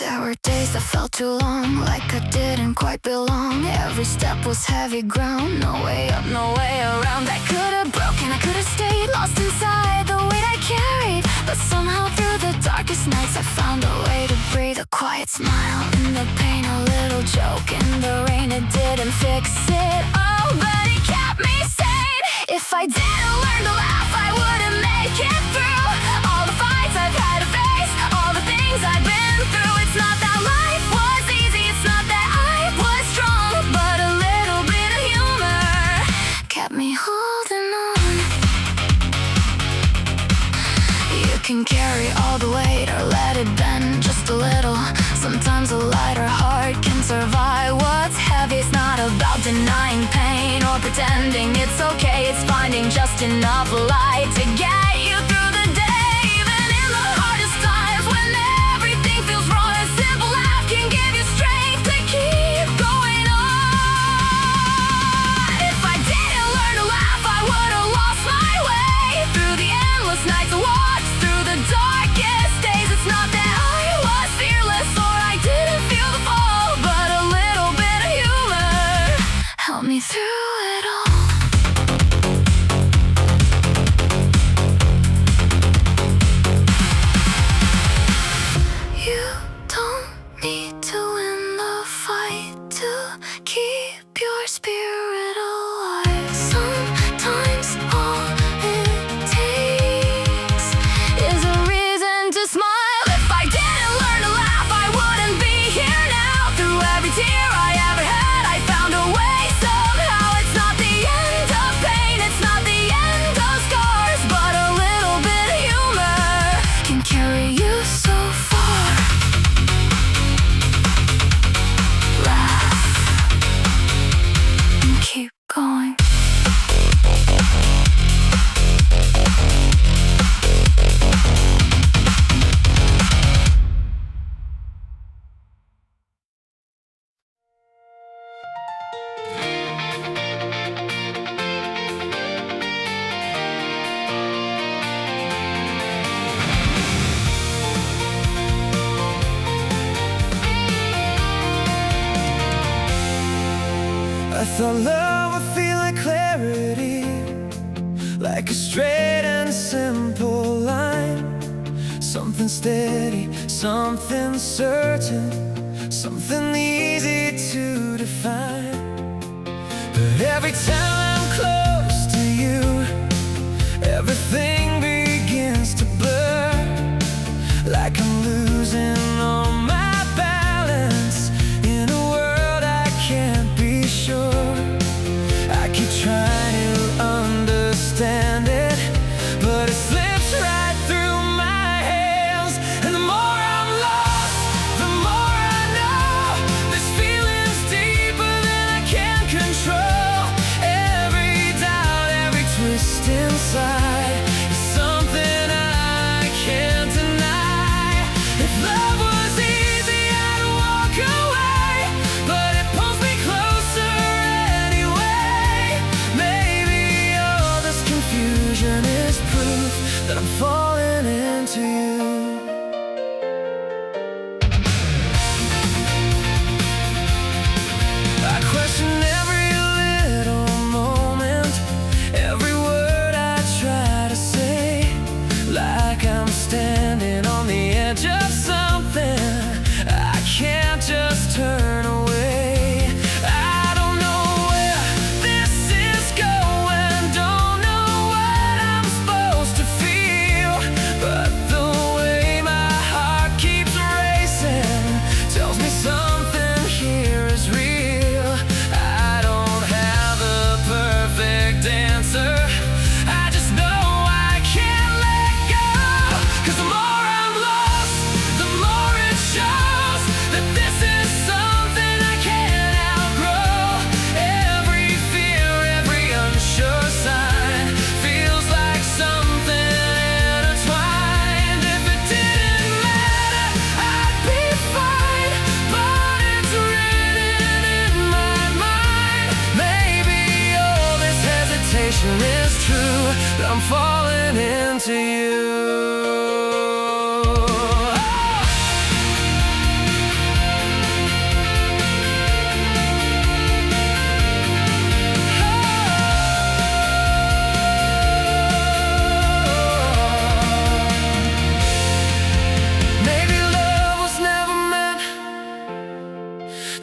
There were days that felt too long, like I didn't quite belong. Every step was heavy ground, no way up, no way around. I could've broken, I could've stayed lost inside the weight I carried. But somehow through the darkest nights I found a way to breathe. A quiet smile in the pain, a little joke in the rain. It didn't fix it all, but it kept me sane. If I didn't learn to laugh, I wouldn't make it through all the fights I've had to face, all the things I've been through. It's not that life was easy, it's not that I was strong, but a little bit of humor kept me holding on. You can carry all the weight or let it bend just a little. Sometimes a lighter heart can survive what's heavy. It's not about denying pain or pretending it's okay. It's finding just enough light to get you through the day. Even in the hardest times when everything feels wrong, a simple laugh can give you strength to keep going on. If I didn't learn to laugh, I would've lost my way through the endless nights I watched, through the darkest days. It's not that I was fearless or I didn't feel the fall, but a little bit of humor helped me through it all. You don't need to win the fight to keep your spirit alive. Sometimes all it takes is a reason to smile. If I didn't learn to laugh, I wouldn't be here now. Through every tear I ever had, I found a way somehow. It's not the end of pain, it's not the end of scars, but a little bit of humor can carry you so far. Laugh and keep going. I thought love would feel like clarity, like a straight and simple line. Something steady, something certain, something easy to define. But every time I'm close to you, everything begins to blur, like I'm losing all my balance in a world I can't be sure. I keep trying to understand it, but it slips right through my hands. And the more I'm lost, the more I know this feeling's deeper than I can control. Every doubt, every twist inside is something I can't deny. If love was easy, I'd walk away, but it pulls me closer anyway. Maybe all this confusion is proof that I'm falling into you. I question every little moment, every word I try to say, like I'm standing on the edge of something I can't just turn away. I don't know where this is going, don't know what I'm supposed to feel, but the way my heart keeps racing tells me something here is real. I don't have a perfect answer, I just know I can't let go. 'Cause the more I'm lost, the more it shows that this is something I can't outgrow. Every fear, every unsure sign feels like something intertwined. If it didn't matter, I'd be fine, but it's written in my mind. Maybe all this hesitation is true, that I'm falling into you. Oh!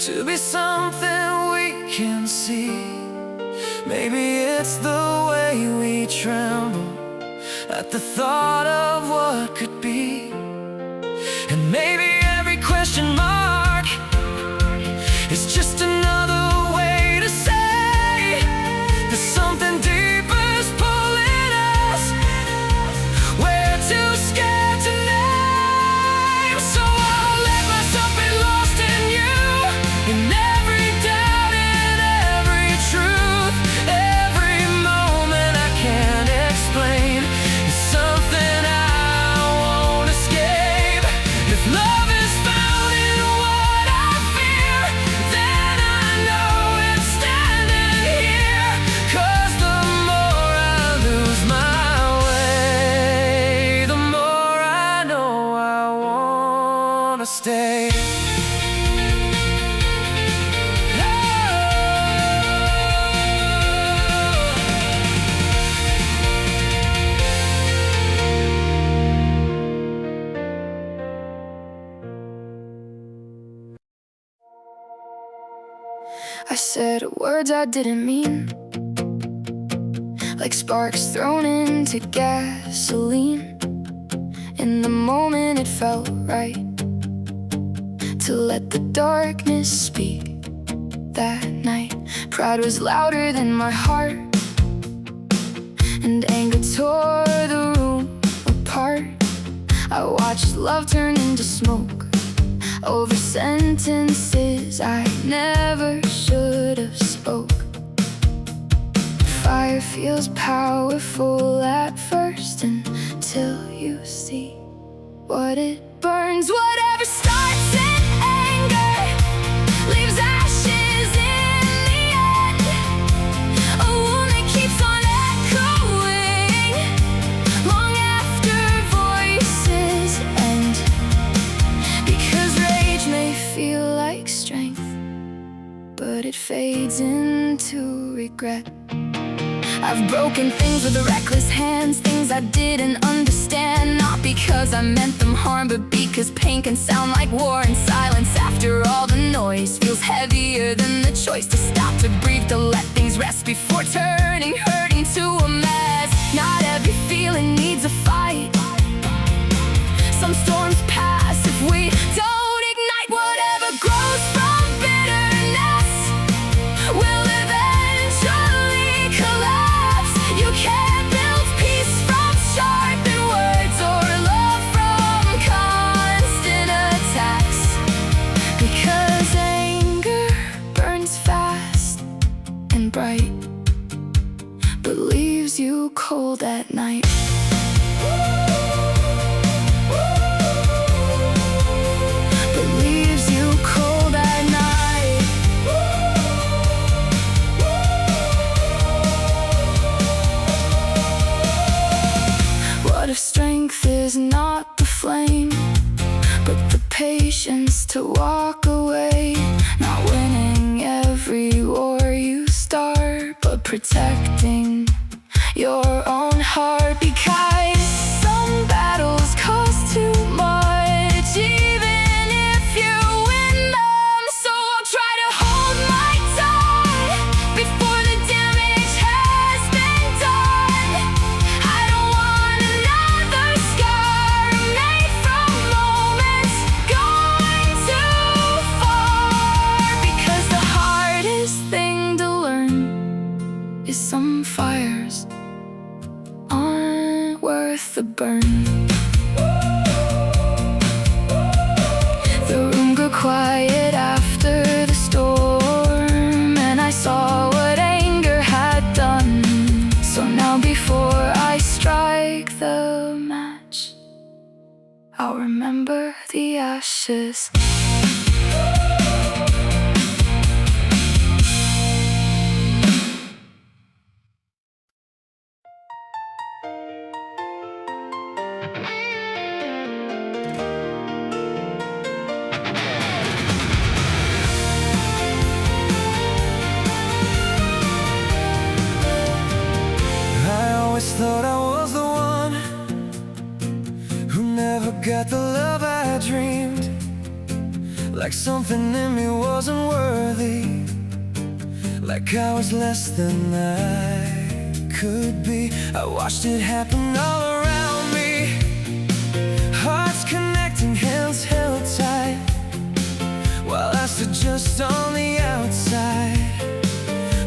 to be something we can see. Maybe it's the way we tremble at the thought of what could be. And maybe every question mark is just another way to say there's something deeper is pulling us. We're too scared to name, so I'll let myself be lost in you, in every doubt and every truth. Every moment I can't explain is something I won't escape. If love is found in what I fear, then I know it's standing here. 'Cause the more I lose my way, the more I know I wanna stay. I said words I didn't mean, like sparks thrown into gasoline. In the moment it felt right to let the darkness speak. That night, pride was louder than my heart, and anger tore the room apart. I watched love turn into smoke over sentences I never should have spoke. Fire feels powerful at first, until you see what it burns. Whatever starts in anger leaves ashes in the end. A wound that keeps on echoing long after voices end. Because rage may feel like strength, but it fades into regret. I've broken things with reckless hands, things I didn't understand. Not because I meant them harm, but because pain can sound like war. And silence after all the noise feels heavier than the choice to stop, to breathe, to let things rest before turning hurt into a mess. Not every feeling needs a fight. Some storms pass if we don't ignite. Whatever grows from bitterness will eventually collapse. You can't build peace from sharpened words, or love from constant attacks. Because anger burns fast and bright, but leaves you cold at night. But leaves you cold at night. What if strength is not the flame, but the patience to walk away? Not winning every war you start, but protecting your own heart. Because some battles cost too much, even if you win them. So I'll try to hold my tongue before the damage has been done. I don't want another scar made from moments gone too far. Because the hardest thing to learn is some fires aren't worth the burn. The room grew quiet after the storm, and I saw what anger had done. So now before I strike the match, I'll remember the ashes. Thought I was the one who never got the love I dreamed. like something in me wasn't worthy, like I was less than I could be. I watched it happen all around me, hearts connecting, hands held tight, while I stood just on the outside,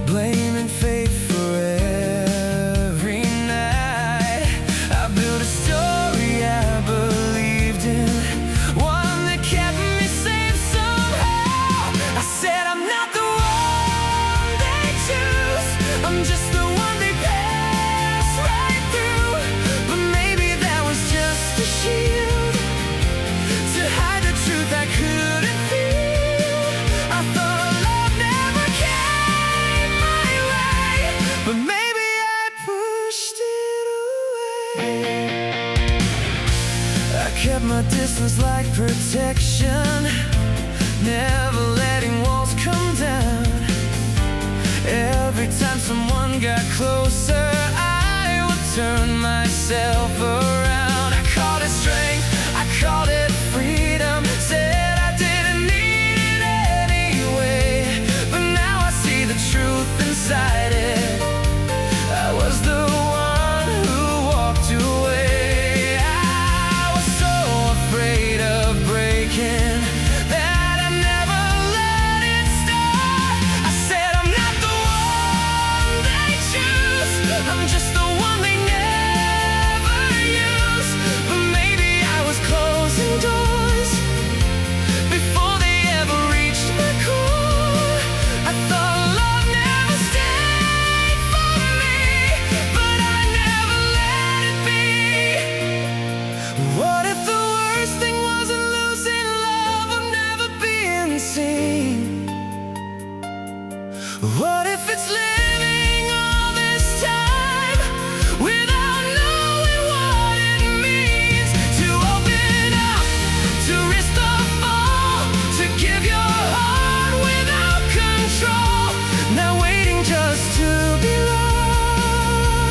blaming fate for every night. I built a story I believed in, one that kept me safe somehow. I said I'm not the one they choose, I'm just the one they pass right through. But maybe that was just a shield to hide the truth I couldn't feel. I thought love never came my way, but maybe I pushed it away. I kept my distance like protection, never letting walls come down. Every time someone got closer, I would turn myself around. I called it strength, I called it freedom, said I didn't need it anyway. But now I see the truth inside it, I was the one who walked away. I was so afraid of breaking that I never let it start. I said I'm not the one they choose, I'm just the one they never use. But maybe I was closing doors before they ever reached my core. I thought love never stayed for me, but I never let it be. What if the worst thing wasn't losing love or never being seen? What if it's living all this time without knowing what it means to open up, to risk the fall, to give your heart without control, not waiting just to be loved,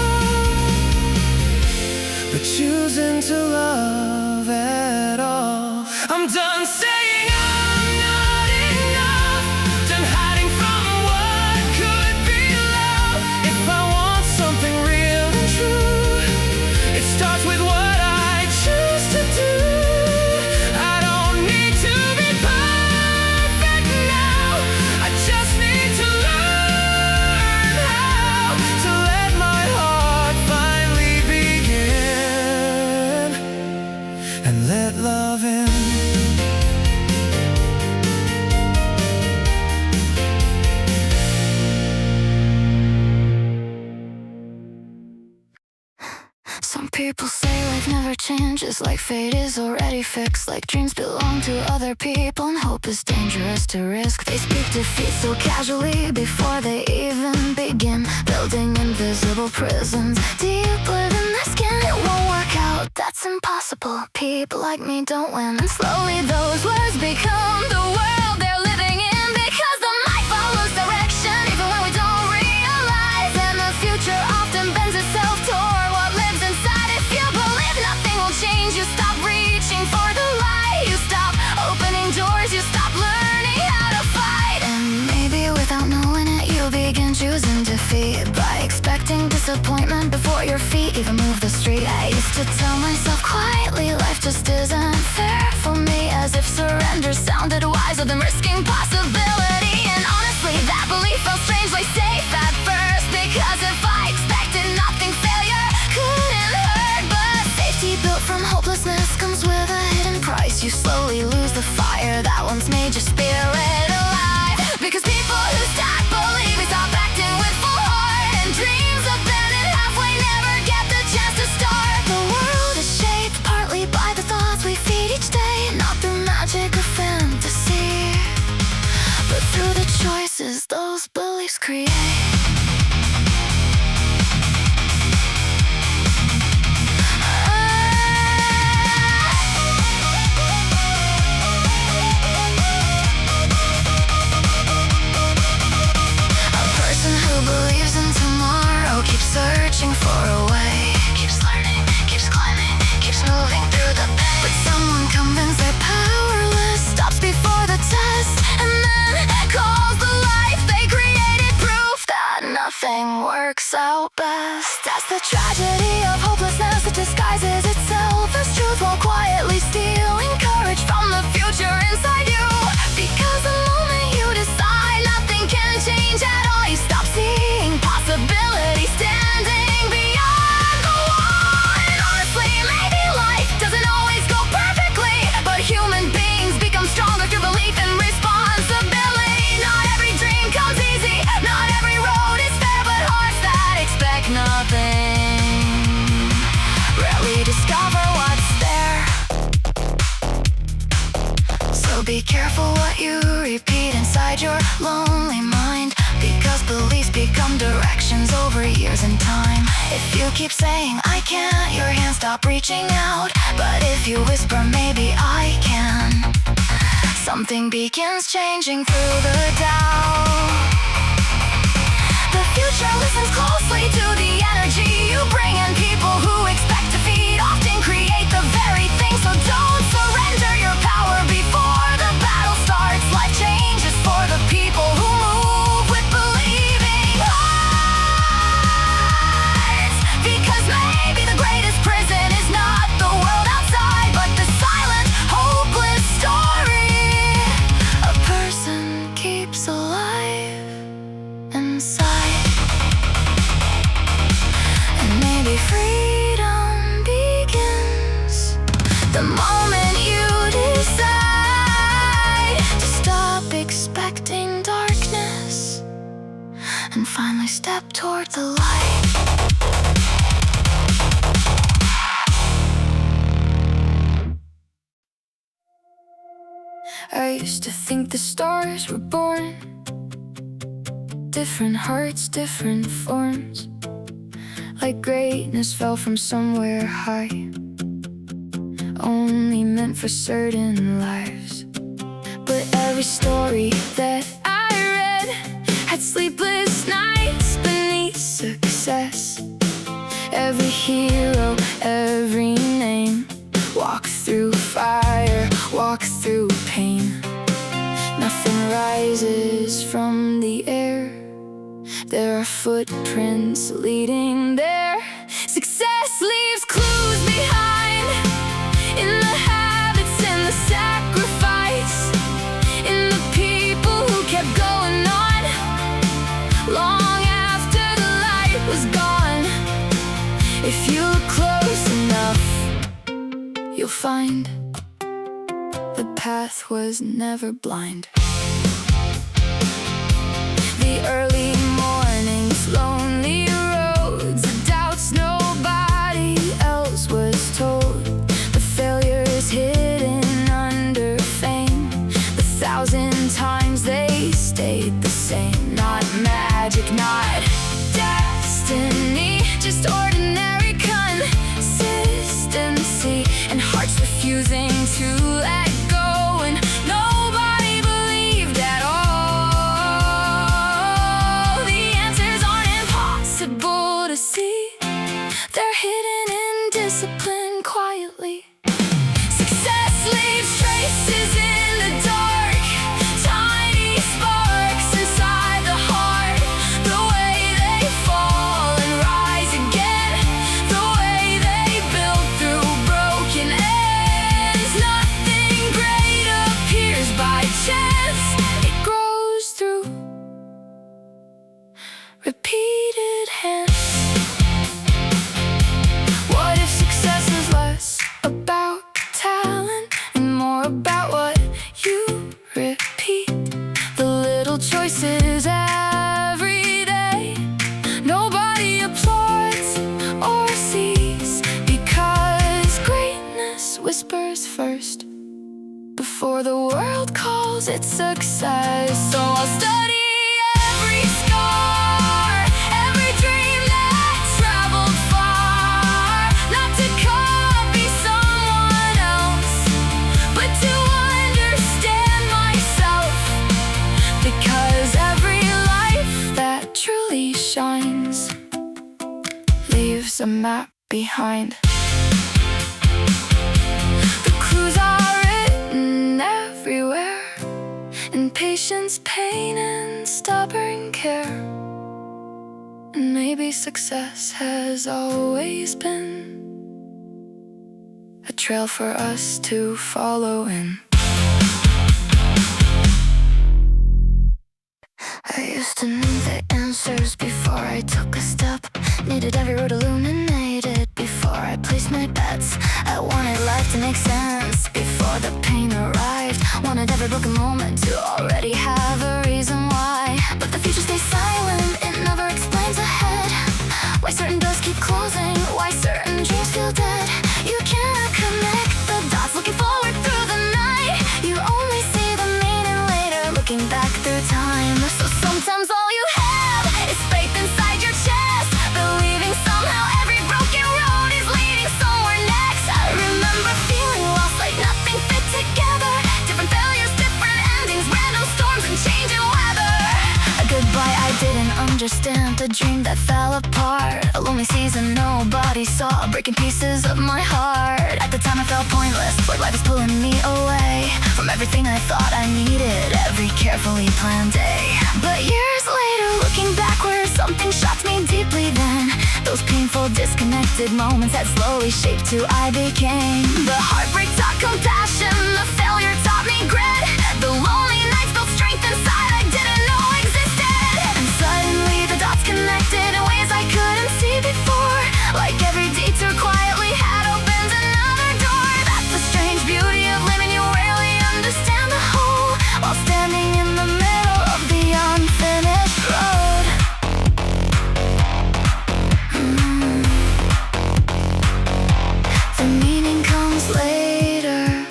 but choosing to love at all. I'm done saying I'm not enough, done hiding from what could be love. If I want something real and true, it starts with what I choose to do. I don't need to be perfect now, I just need to learn how to let my heart finally begin and let love in. Some people say life never changes, like fate is already fixed, like dreams belong to other people and hope is dangerous to risk. They speak defeat so casually before they even begin, building invisible prisons deep within their skin. It won't work out, that's impossible, people like me don't win. And slowly those words become the world they're living in, because the mic follows direction even when we don't realize, and the future often bends itself toward what lives inside. If you believe nothing will change, you stop reaching for the light, you stop opening doors, you stop learning how to fight. And maybe without knowing it, you begin choosing defeat by expecting disappointment before your feet even move the street. I used to tell myself quietly life just isn't fair for me, as if surrender sounded wiser than risking possibility. And honestly, that belief felt strangely safe at first, because if I expected nothing, failure couldn't hurt. But safety built from hopelessness comes with a hidden price. You slowly lose the fire that once made your spirit alive, because people who stop believing stop acting with full heart, and dreams abandoned halfway never get the chance to start. The world is shaped partly by the thoughts we feed each day, not through magic or fantasy, but through the choices those beliefs create. A person who believes in tomorrow keeps searching for a way, keeps learning, keeps climbing, keeps moving through the pain. But someone convinced they're powerless stops before the works out best. That's the tragedy of hopelessness that disguises itself as truth while quietly stealing courage from the future inside you. Because the moment you decide nothing can change at all, you stop seeing possibility standing beyond the wall. And honestly, maybe life doesn't always go perfectly, but human beings become stronger through belief and responsibility. Not every dream comes easy, not every road is fair, but hearts that expect nothing rarely discover what's there. So be careful what you repeat inside your lonely mind, because beliefs become directions over years and time. If you keep saying I can't, your hands stop reaching out. But if you whisper maybe I can, something begins changing through the doubt. The future listens closely to the energy you bring, and people who expect defeat often create the very thing. So don't surrender your power before the battle starts. Life changes for the people who move with believing hearts. Because maybe the greatest prison is not the world outside, but the silent, hopeless story a person keeps alive inside. And maybe freedom begins the moment you decide to stop expecting darkness and finally step toward the light. I used to think the stars were born, different hearts, different forms, like greatness fell from somewhere high, only meant for certain lives. But every story that I read had sleepless nights beneath success. Every hero, every name, walk through fire, walk through pain. Nothing rises from the air, there are footprints leading there. Success leaves clues behind, in the habits, in the sacrifice, in the people who kept going on long after the light was gone. If you look close enough, you'll find the path was never blind. The early mornings, lonely roads, the doubts nobody else was told, the failures hidden under fame, the 1,000 times they stayed the same. Not magic, not destiny, just ordinary consistency, and hearts refusing to let go, and nobody believed at all. The answers aren't impossible to see, they're hidden in discipline quietly. Success leaves traces in the dark, tiny sparks inside the heart. The way they fall and rise again, the way they build through broken ends. Nothing great appears by chance, it grows through repeated hands. What if success is less about talent and more about what you repeat? The little choices every day nobody applauds or sees, because greatness whispers first before the world calls it success. So I'll study every scar, every dream that traveled far, not to copy someone else, but to understand myself. Because every life that truly shines leaves a map behind. The clues are written everywhere, in patience, pain, and stubborn care. And maybe success has always been a trail for us to follow in. I used to know the answers before I took a step. Needed every road illuminated before I placed my bets. I wanted life to make sense before the pain arrived. Wanted every broken moment to already have a reason why. But the future stays silent, it never explains ahead. Why certain doors keep closing, why certain dreams feel dead. You cannot connect the dots looking forward through the night. You only see the meaning later, looking back through time. So sometimes all you have is faith inside your chest, believing somehow every broken road is leading somewhere next. I remember feeling lost, like nothing fit together. Different failures, different endings, random storms and changing weather. A goodbye I didn't understand, a dream that fell apart. A lonely season nobody saw, breaking pieces of my heart. At the time I felt pointless, like life is pulling me away from everything I thought I needed, every carefully planned day. But years later, looking backwards, something shocked me deeply then. Those painful, disconnected moments that slowly shaped who I became. The heartbreak taught compassion, the failure taught me grit. The lonely nights built strength inside I didn't know existed. And suddenly the dots connected in ways I couldn't see before. Like every detour quietly had opened another door. That's the strange beauty of living, you rarely understand the whole, while standing in the middle of the unfinished road. The meaning comes later,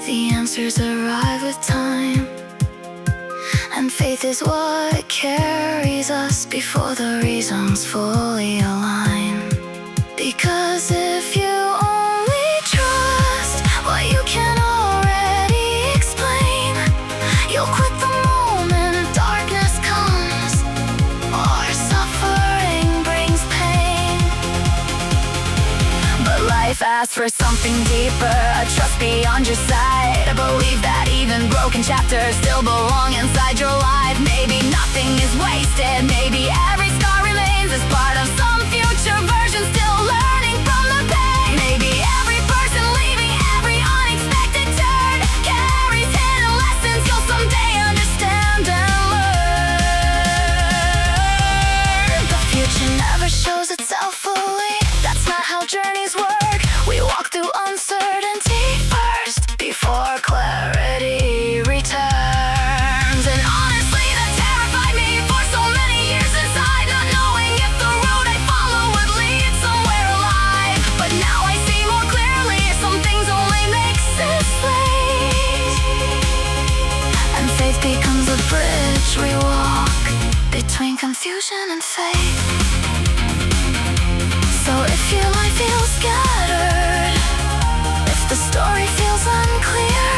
the answers arrive with time. And faith is what carries us before the reasons fully align. Because if you only trust what you can already explain, you'll quit the moment darkness comes, or suffering brings pain. But life asks for something deeper, a trust beyond your sight, a belief that even broken chapters still belong inside your life. Maybe nothing is wasted, maybe every scar remains as part of some future version, still learning from the pain. Maybe every person leaving, every unexpected turn carries hidden lessons you'll someday understand and learn. The future never shows itself fully, that's not how journeys work. We walk through uncertainty first, before clarity returns. And honestly, that terrified me for so many years inside, not knowing if the road I follow would lead somewhere alive. But now I see more clearly, some things only make sense late. And faith becomes a bridge we walk between confusion and faith. So if your life feels scattered, if the story feels unclear,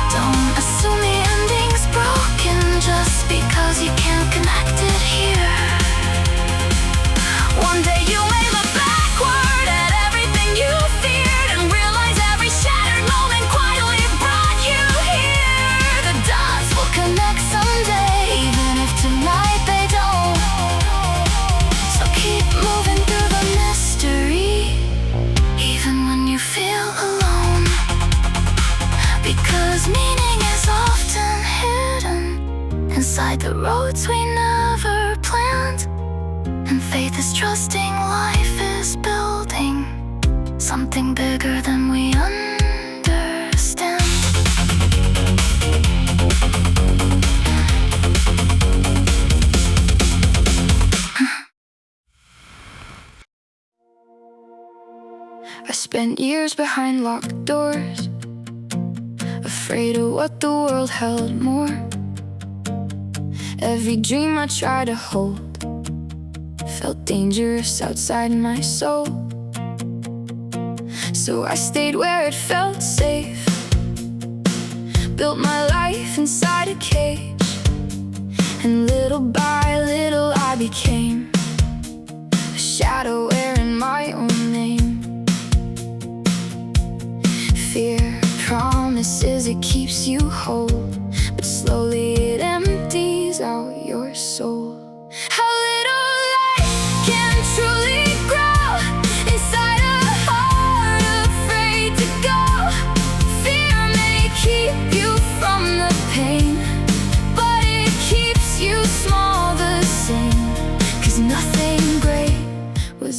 don't assume the ending's broken just because you can't connect it here. One day you may look backward at everything you feared and realize every shattered moment quietly brought you here. The dots will connect someday, even if tonight they don't. So keep moving through the mystery, even when you feel alone. Because meaning is often hidden inside the roads we never planned. And faith is trusting life is building something bigger than we understand. I spent years behind locked doors, afraid of what the world held more. Every dream I tried to hold felt dangerous outside my soul. So I stayed where it felt safe, built my life inside a cage. And little by little I became a shadow wearing my own name. Fear promises it keeps you whole, but slowly it empties out your soul. How little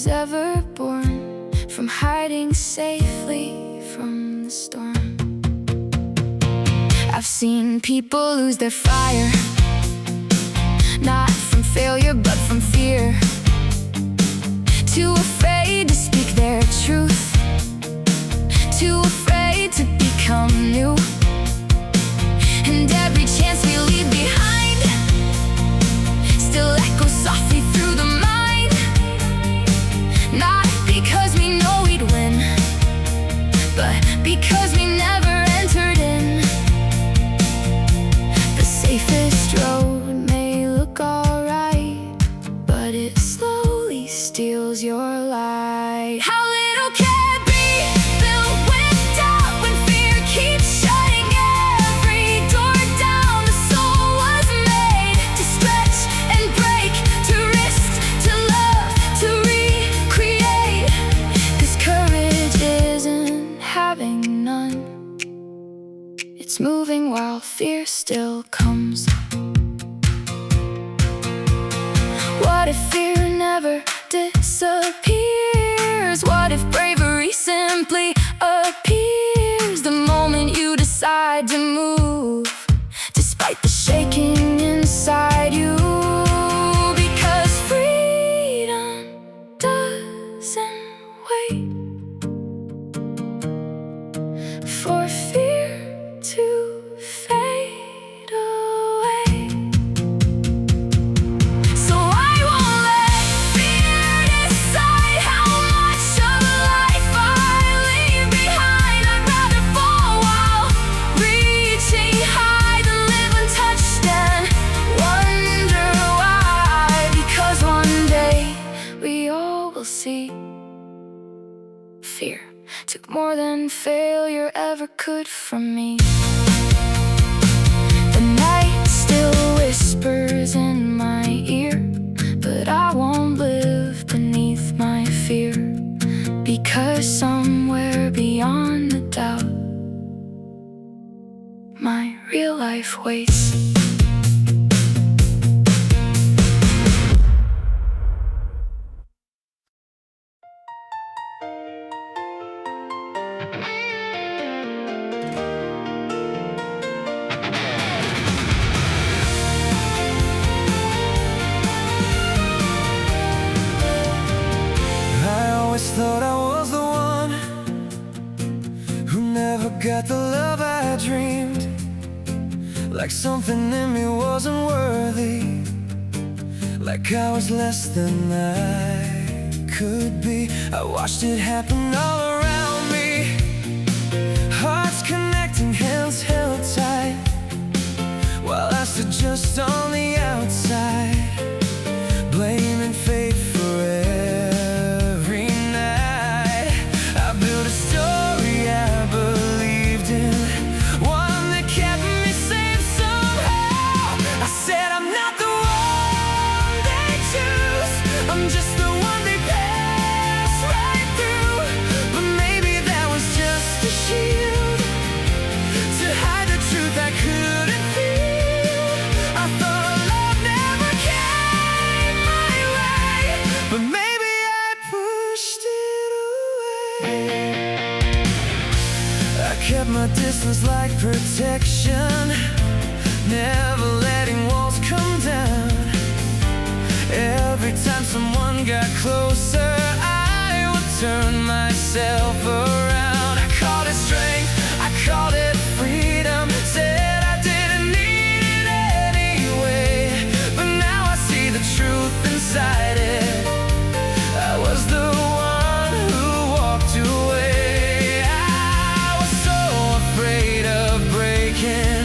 was ever born from hiding safely from the storm. I've seen people lose their fire, not from failure but from fear. Too afraid to speak their truth, too afraid to become new. And every chance we leave behind still echoes softly through the mind. Not because we know we'd win, but because we never entered in. The safest road may look alright, but it slowly steals your light. How little can be built with doubt when fear keeps shutting every door down. The soul was made to stretch and break, to risk, to love, to recreate. 'Cause courage isn't having none, it's moving while fear still comes. What if fear never disappears? What if bravery simply appears the moment you decide to move, despite the shaking inside you? Because freedom doesn't wait for fear to fade away. So I won't let fear decide how much of life I leave behind. I'd rather fall while reaching high than live untouched and wonder why. Because one day we all will see fear took more than failure ever could from me. The night still whispers in my ear, but I won't live beneath my fear. Because somewhere beyond the doubt, my real life waits. I always thought I was the one who never got the love I dreamed. Like something in me wasn't worthy, like I was less than I could be. I watched it happen all around me, hearts connecting, hands held tight, while I stood just on the outside, blaming fate for every night. I built a story I believed in, one that kept me safe somehow. I said I'm not the one they choose, I'm just the one they pass right through. But maybe that was just a shield to hide the truth I couldn't feel. I thought love never came my way, but maybe I pushed it away. I kept my distance like protection, never letting walls come down. Every time someone got closer, I would turn myself around. I called it strength, I called it freedom, said I didn't need it anyway. But now I see the truth inside it, I was the one who walked away. I was so afraid of breaking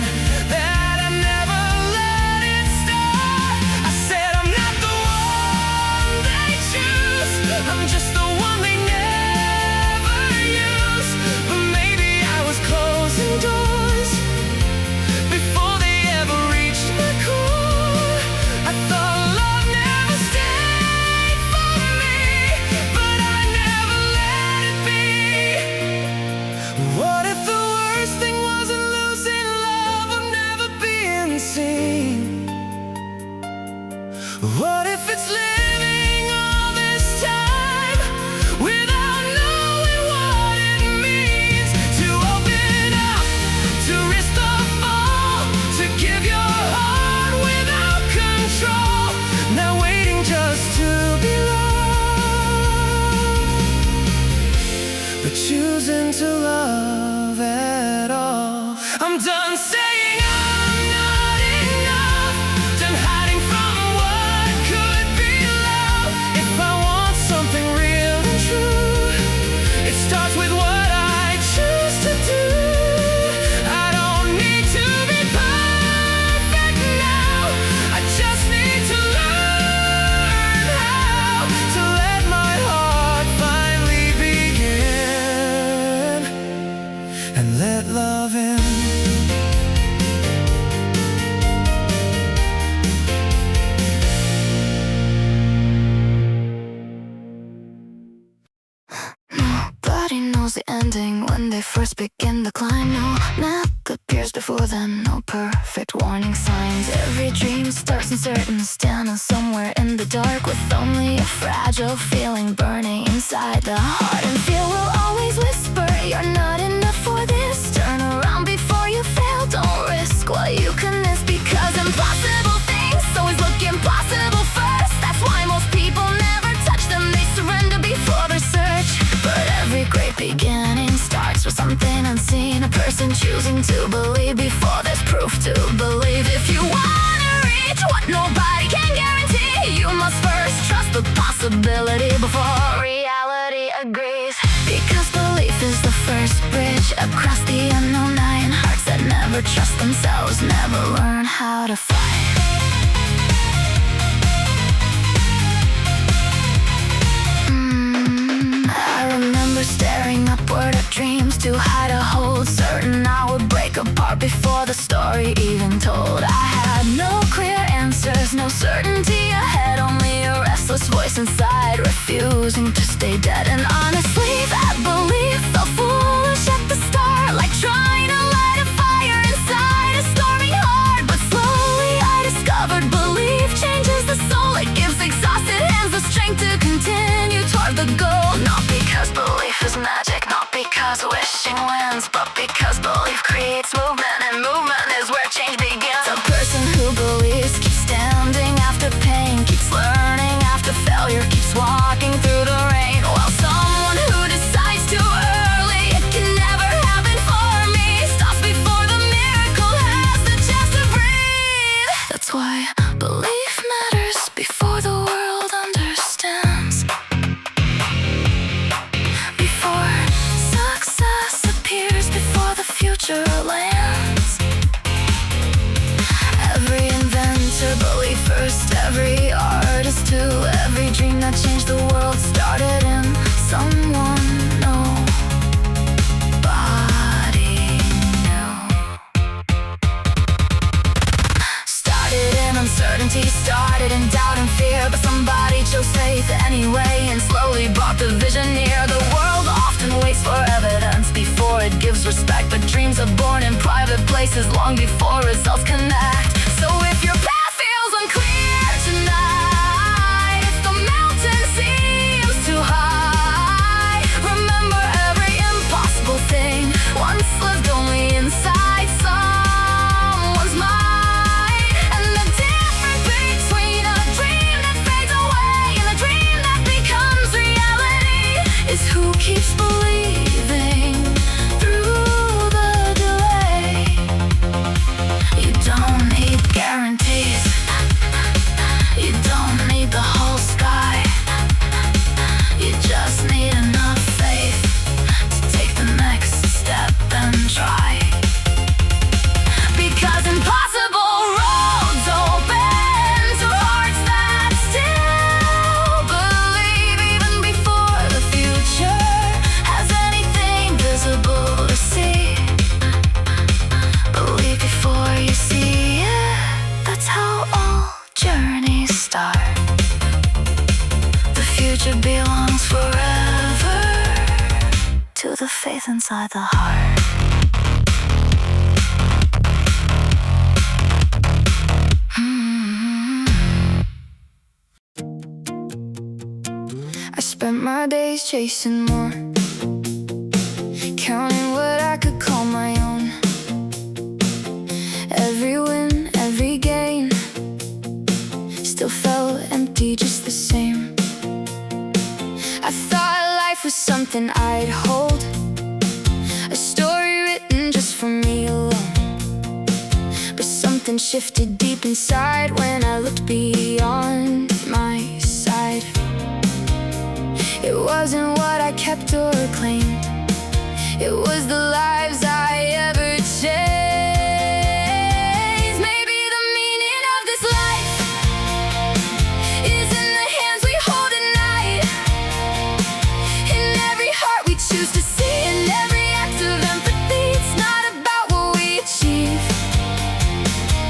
first begin the climb. No map appears before them, no perfect warning signs. Every dream starts uncertain, standing somewhere in the dark, with only a fragile feeling burning inside the heart. And fear will always whisper, you're not enough for this. Turn around before you fail, don't risk what you can miss, because impossible things always look impossible first. That's why most people never touch them, they surrender before their search. But every great beginning starts with something unseen, a person choosing to believe before there's proof to believe. If you wanna reach what nobody can guarantee, you must first trust the possibility before reality agrees. Because belief is the first bridge across the unknown line. Hearts that never trust themselves never learn how to fly. Staring upward at dreams too high to hold, certain I would break apart before the story even told. I had no clear answers, no certainty ahead, only a restless voice inside refusing to stay dead. And honestly, that belief felt foolish at the start, like trying to light a fire inside a stormy heart. But slowly I discovered belief changes the soul. It gives exhausted hands the strength to continue toward the goal. Not because belief is magic, not because wishing wins, but because belief creates movement, and movement is where change begins. A person who believes keeps standing after pain, keeps learning after failure, keeps walking through the rain. While someone who decides too early, it can never happen for me, stops before the miracle has the chance to breathe. That's why belief matters before the world understands, before success appears, before the future lands. Every inventor believed first, every artist too, every dream that changed the world started in someone nobody knew. Started in uncertainty, started in doubt and fear, but somebody chose faith anyway and slowly brought the vision near. The world often waits for evidence before it gives respect, but dreams are born in private places long before results connect. So if your path feels unclear tonight, if the mountain seems too high, remember every impossible thing once lived only inside someone's mind. And the difference between a dream that fades away and a dream that becomes reality is who keeps believing through the delay. You don't need guarantees, you don't need the whole sky, you just need enough faith to take the next step and try. Because impossible roads open to hearts that still believe, even before the future has anything visible to see. Believe before you see it, that's how all journeys start. The future belongs forever to the faith inside the heart. I spent my days chasing more, counting what I could call my own. Every win, every gain still felt empty, just the same. I thought life was something I'd hold, a story written just for me alone. But something shifted deep inside when I looked beyond my side. It wasn't what I kept or claimed, it was the lives I ever chased. Maybe the meaning of this life is in the hands we hold at night, in every heart we choose to see, in every act of empathy. It's not about what we achieve,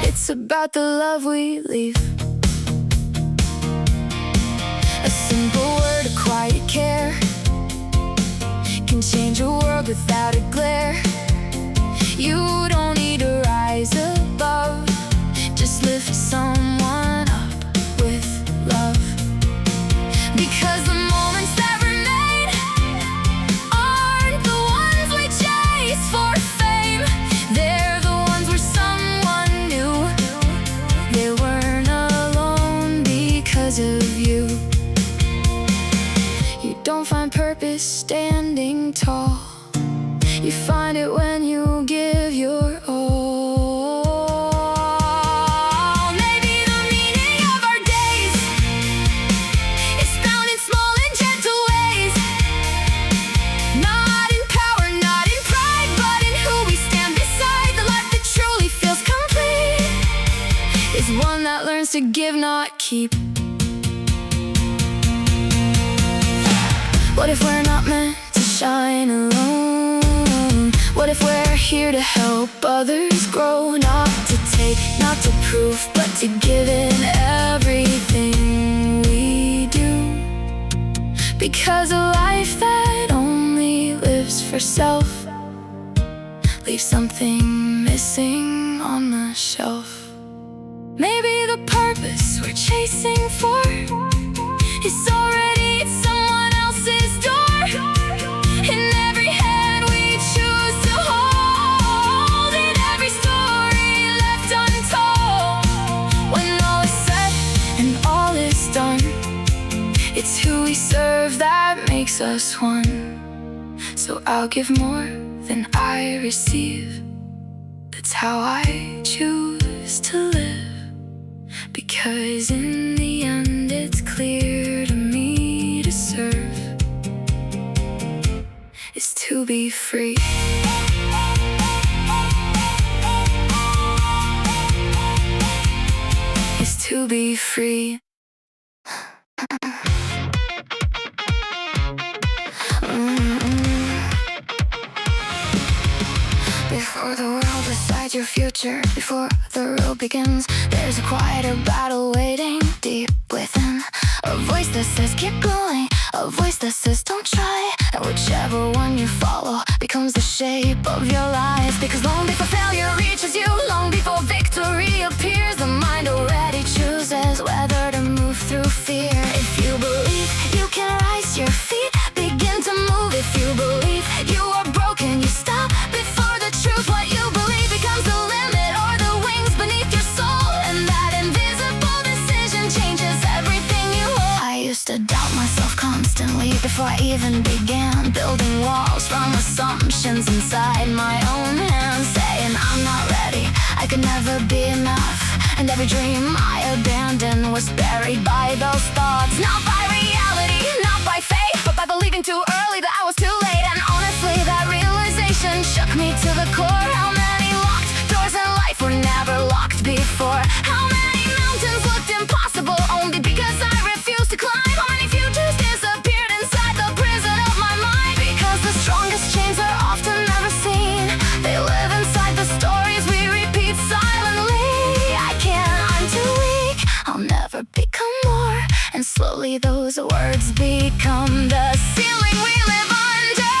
it's about the love we leave. A simple word, a quiet care can change a world world without a glare. You don't need to rise above, just lift someone up with love. Because the moments that remain aren't the ones we chase for fame. They're the ones where someone knew they weren't alone because of you. You don't find purpose standing tall, you find it when you give your all. Maybe the meaning of our days is found in small and gentle ways. Not in power, not in pride, but in who we stand beside. The life that truly feels complete is one that learns to give, not keep. What if we're not meant to shine alone? What if we're here to help others grow? Not to take, not to prove, but to give in everything we do. Because a life that only lives for self leaves something missing on the shelf. Maybe the purpose we're chasing for is already at someone else's door. In every hand we choose to hold, in every story left untold. When all is said and all is done, it's who we serve that makes us one. So I'll give more than I receive. That's how I choose to live. Because in the end it's clear to me to serve is to be free. Is to be free. Before the world decides your future, before the road begins, there's a quieter battle waiting deep within. A voice that says keep going, a voice that says don't try. And whichever one you follow becomes the shape of your life. Because long before failure reaches you, long before victory appears, the mind already chooses whether to move through fear. If you believe you can rise your feet, begin to move. If you believe you are broken, you stop before the truth. What you believe becomes the limit or the wings beneath your soul. And that invisible decision changes everything you hold. I used to doubt myself constantly before I even began, building walls from assumptions inside my own hands, saying I'm not ready, I could never be enough. And every dream I abandoned was buried by those thoughts. Not by reality, not by faith, but by believing too early that I was too late. And honestly, that realization shook me to the core. How many locked doors in life were never locked before? How many mountains looked impossible only because I refused to climb? How many futures disappeared inside the prison of my mind? Because the strongest chains are often never seen, they live inside the stories we repeat silently. I can't, I'm too weak, I'll never become more. And slowly those words become the ceiling we live under.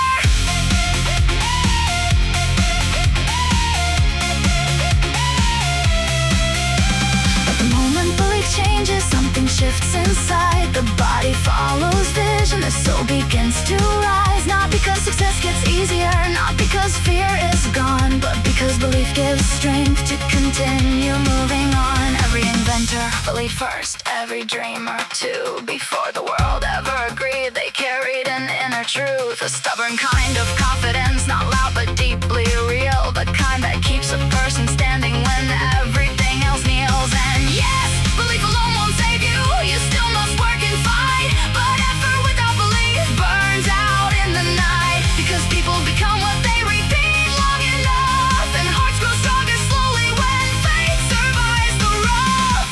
But the moment belief changes, something shifts inside. The body follows vision, the soul begins to rise. Not because success gets easier, not because fear is gone, but because belief gives strength to continue moving on. Every inventor believed first, every dreamer too. Before the world ever agreed, they carried an inner truth. A stubborn kind of confidence, not loud but deeply real. The kind that keeps a person standing when everything else kneels. And yes, belief alone won't save you, you still must work and fight. But effort without belief burns out in the night. Because people become what they repeat long enough, and hearts grow stronger slowly when faith survives the rough.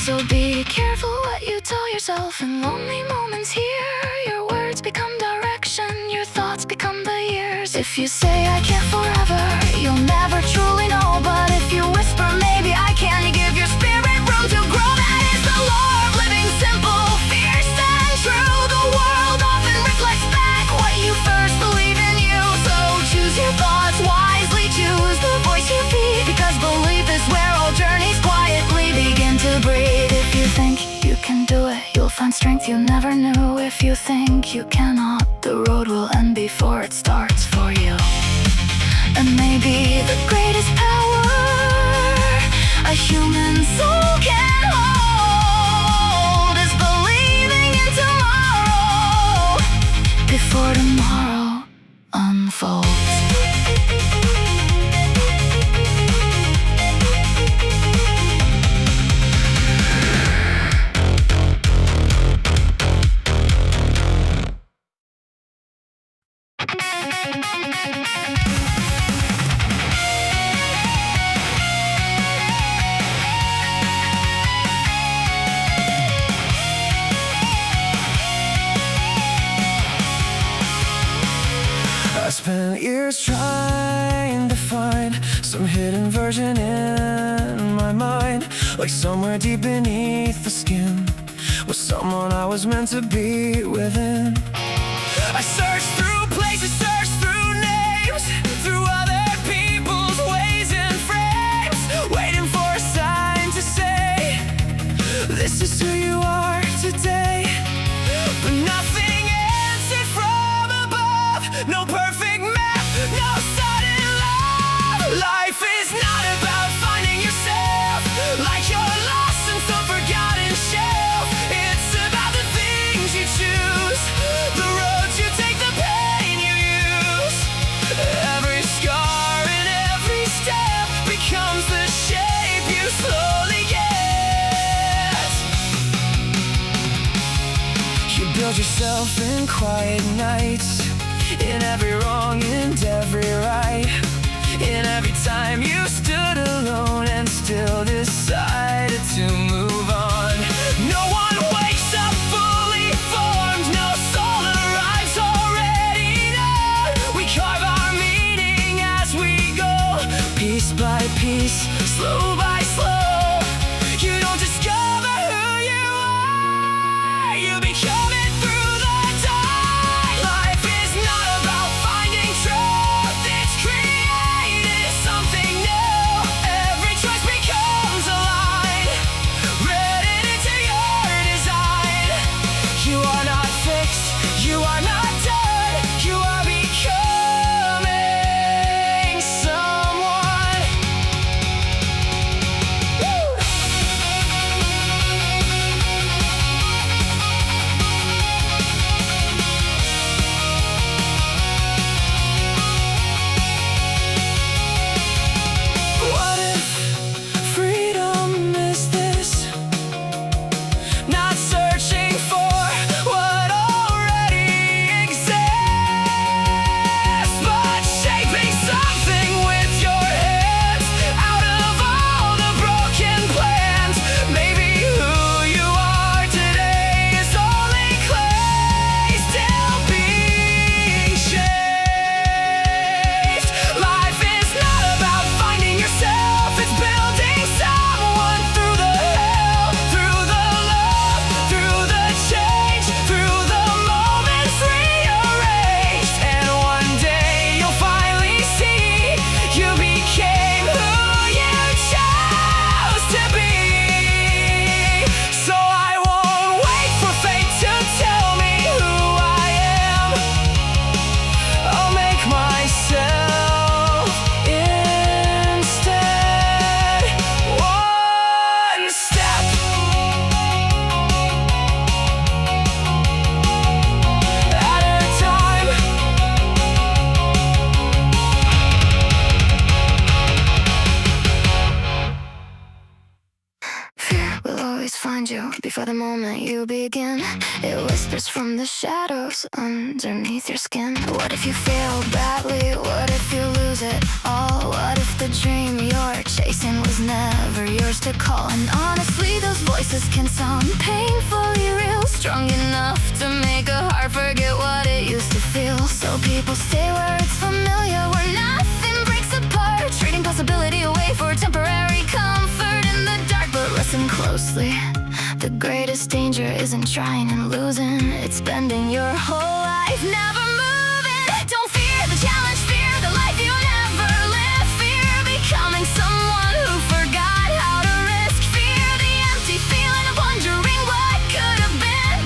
So be careful what you tell yourself in lonely moments here. Your words become direction, your thoughts become the years. If you say I can't forever, you'll never truly know. But if you whisper maybe I can, you give your spirit room to grow. That is the law of living simple, fierce and true. The world often reflects back what you first believe in you. strength you never knew. If you think you cannot, the road will end before it starts for you. And maybe the greatest power a human soul can hold is believing in tomorrow before tomorrow unfolds. I spent years trying to find some hidden version in my mind, like somewhere deep beneath the skin was someone I was meant to be within. I searched through places, searched through names, through other people's ways and frames, waiting for a sign to say, this is who you are today. But nothing answered from above, no perfect map, no sudden love. Life is not about finding yourself like you're lost in some forgotten shelf. It's about the things you choose, the roads you take, the pain you use. Every scar and every step becomes the shape you slowly get. You build yourself in quiet nights, in every wrong and every right, in every time you stood alone and still decided to move on. No one wakes up fully formed, no soul arrives already known. We carve our meaning as we go, piece by piece, slow by slow. You don't discover who you are, you become it through the dark. Life is not about finding truth, it's creating something new. Every choice becomes a line, written into your design. You are not fixed, you are not done, you are becoming someone. Woo! What if freedom is this? Not searching for what already exists, but shaping something with your hands out of all the broken plans. Maybe who you are today is only clay still being shaped. Life is not about finding yourself, it's building someone through the hell, through the love, through the change, through the moments rearranged. And one day you'll finally see you became who you chose to be. So I won't wait for fate to tell me who I am. I'll make myself instead. One step at a time. Fear will always find you before the moment you begin. It whispers from the shadows underneath your skin. What if you fail badly? What if you lose it all? What if the dream you're chasing was never yours to call? And honestly, those voices can sound painfully real, strong enough to make a heart forget what it used to feel. So people stay where it's familiar, where nothing breaks apart, trading possibility away for temporary comfort in the dark. But listen closely, the greatest danger isn't trying and losing, it's spending your whole life never moving. Don't fear the challenge, fear the life you never live, fear becoming someone who forgot how to risk, fear the empty feeling of wondering what could have been.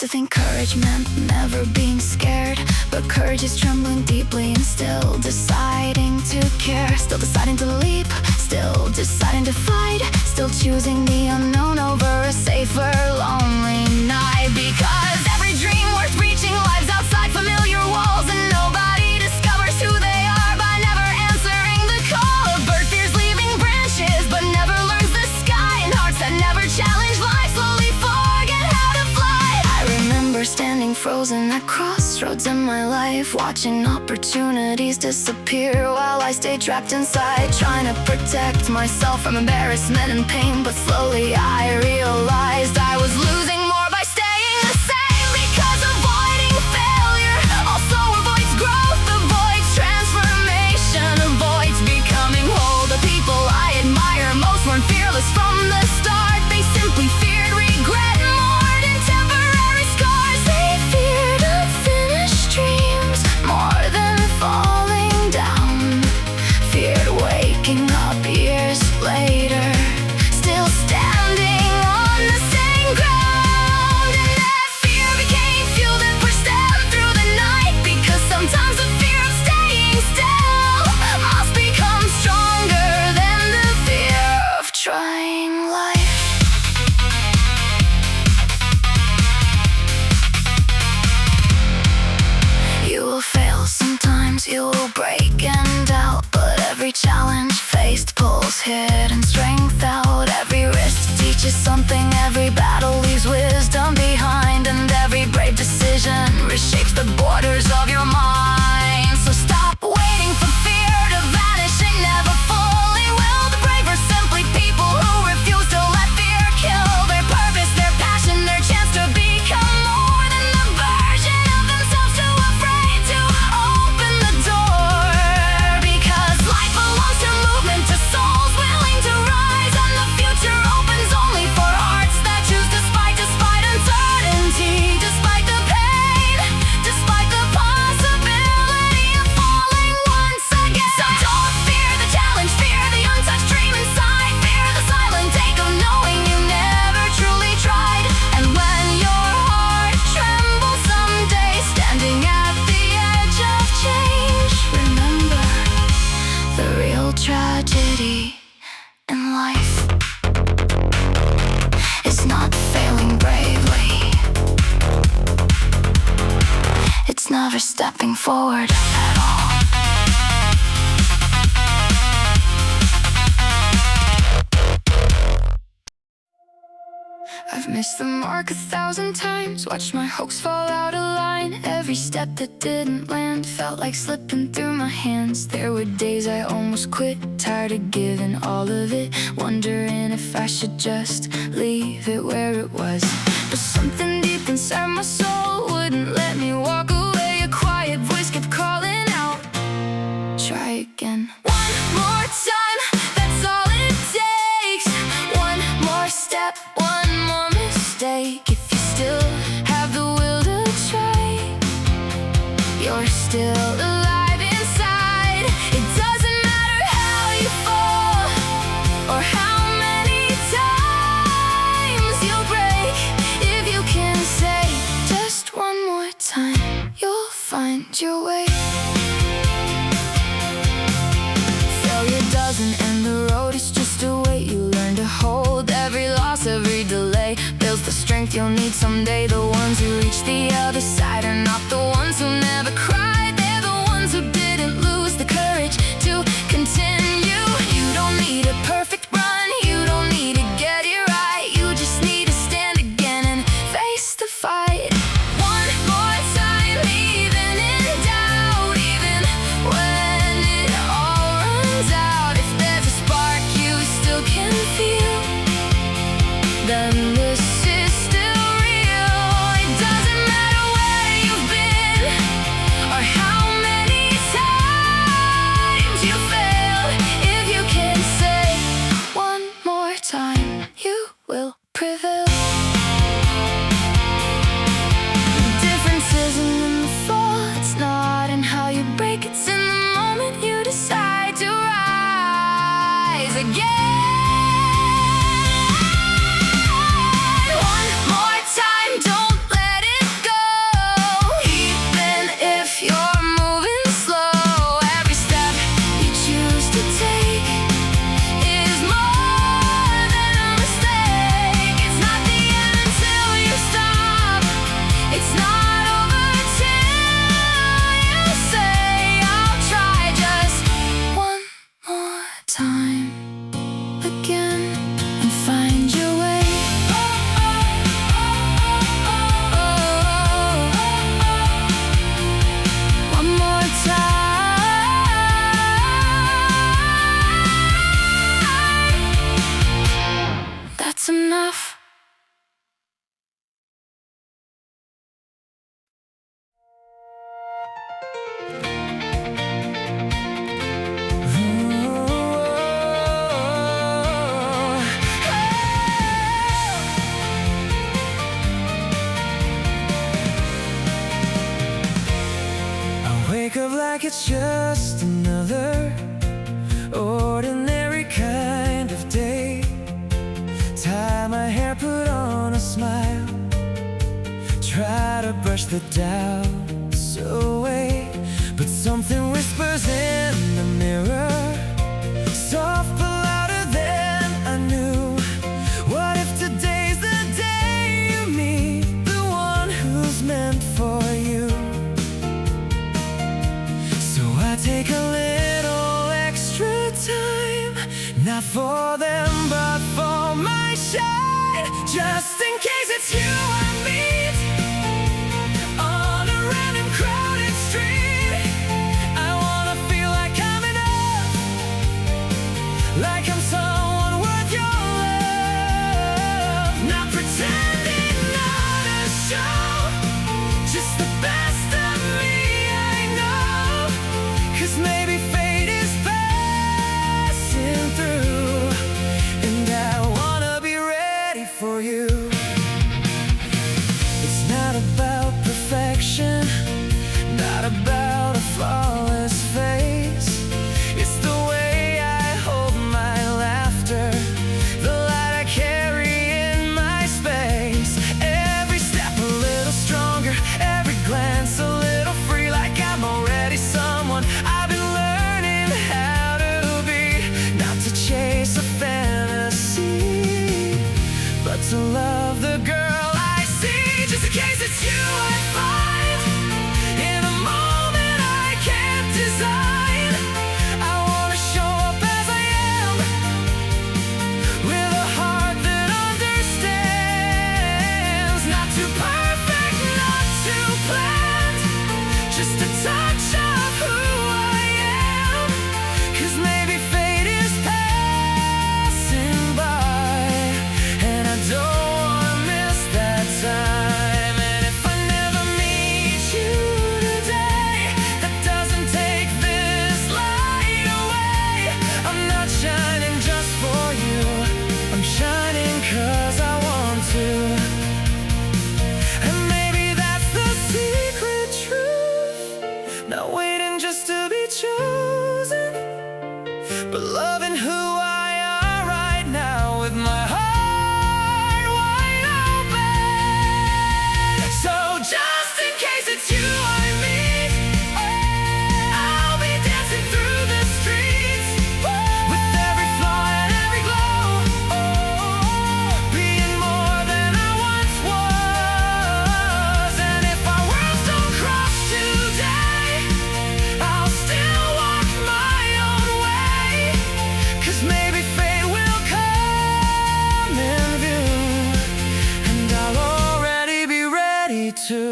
to think courage meant never being scared, but courage is trembling deeply and still deciding to care, still deciding to leap, still deciding to fight, still choosing the unknown over a safer lonely night. Because every dream worth reaching lives outside familiar walls, and nobody discovers who they are by never answering the call. A bird fears leaving branches but never learns the sky, and hearts that never challenge life slowly forget how to fly. I remember standing frozen at crossroads in my life, watching opportunities disappear while I stayed trapped inside, trying to protect myself from embarrassment and pain. But slowly I realized I was losing more by staying the same, because avoiding failure also avoids growth, avoids transformation, avoids becoming whole. The people I admire most weren't fearless from the start. They simply feared regret more than temporary scars. They feared unfinished dreams more than falling down, feared waking up years later still standing on the same ground. And that fear became fuel that pushed them through the night, because sometimes the fear of staying still must become stronger than the fear of trying life. You will fail sometimes, you will break and doubt, but every challenge faced pulls hidden strength out. Every risk teaches something, every battle leaves wisdom behind, and every brave decision reshapes the borders of your mind. So stop waiting for fear to vanish, it never fully will. The brave are simply people who refuse to let fear kill their purpose, their passion, their chance to become more than the version of themselves too afraid to open the door. Because life belongs to movement, to souls willing to rise, and the future opens only for hearts that choose despite uncertainty, despite the pain, despite the possibility of falling once again. So don't fear the challenge, fear the untouched dream inside, fear the silent ache of knowing you never truly tried. And when your heart trembles someday, standing at the edge of change, remember the real tragedy in life is not failing bravely, it's never stepping forward at all. I've missed the mark 1,000 times, watched my hopes fall out of line. Every step that didn't land felt like slipping through my hands. There were days I almost quit, tired of giving all of it, wondering if I should just leave it where it was. But something deep inside my soul wouldn't let me walk away. A quiet voice kept calling out, try again. One more time, that's all it takes. One more step, one more mistake. If you still have the will to try, you're still alive inside. It doesn't matter how you fall or how many times you break. If you can say just one more time, you'll find your way. Failure doesn't end the road, it's just a weight you learn to hold. Every loss, every delay builds the strength you'll need someday. The ones who reach the other side are not the ones who never cried. They're the ones who didn't lose the courage to continue. You don't need a perfect run, you don't need to get it right. You just need to stand again and face the fight. One more time, even in doubt, even when it all runs out. If there's a spark you still can feel, then this is still real. It doesn't matter where you've been or how many times like it's just another ordinary kind of day. Tie my hair, put on a smile, try to brush the doubts away, but something whispers in the mirror, soft but louder than I knew. What if today's the day you meet the one who's meant for you? So I take a little extra time, not for them but for my shine, just in case it's you I meet on a random crowded street. I wanna feel like I'm enough, like I'm someone worth your love. Not pretending, not a show, just the best of me I know. 'Cause maybe fate is passing through, and I wanna be ready for you. It's not about perfection, not about a flawless face. It's the way I hold my laughter, the light I carry in my space. Every step a little stronger, every glance a little free, like I'm already someone I've been learning how to be. Not to chase a fantasy, but to love the girl I see. Just in case it's you I find in a moment I can't design. I wanna show up as I am, with a heart that understands. Not too perfect, not too planned, just a touch of who I am. 'Cause maybe fate is passing by, and I don't wanna miss that time. And if I never meet you today, that doesn't take this light away. I'm not shining just for you, I'm shining 'cause I want to. And maybe that's the secret truth, not waiting just to be chosen, but loving who I are right now with my heart wide open. So just in case it's you I meet, I'll be dancing through the streets, with every flaw and every glow, being more than I once was. And if our worlds don't cross today, I'll still walk my own way. 'Cause maybe fate will come in view, and I'll already be ready to.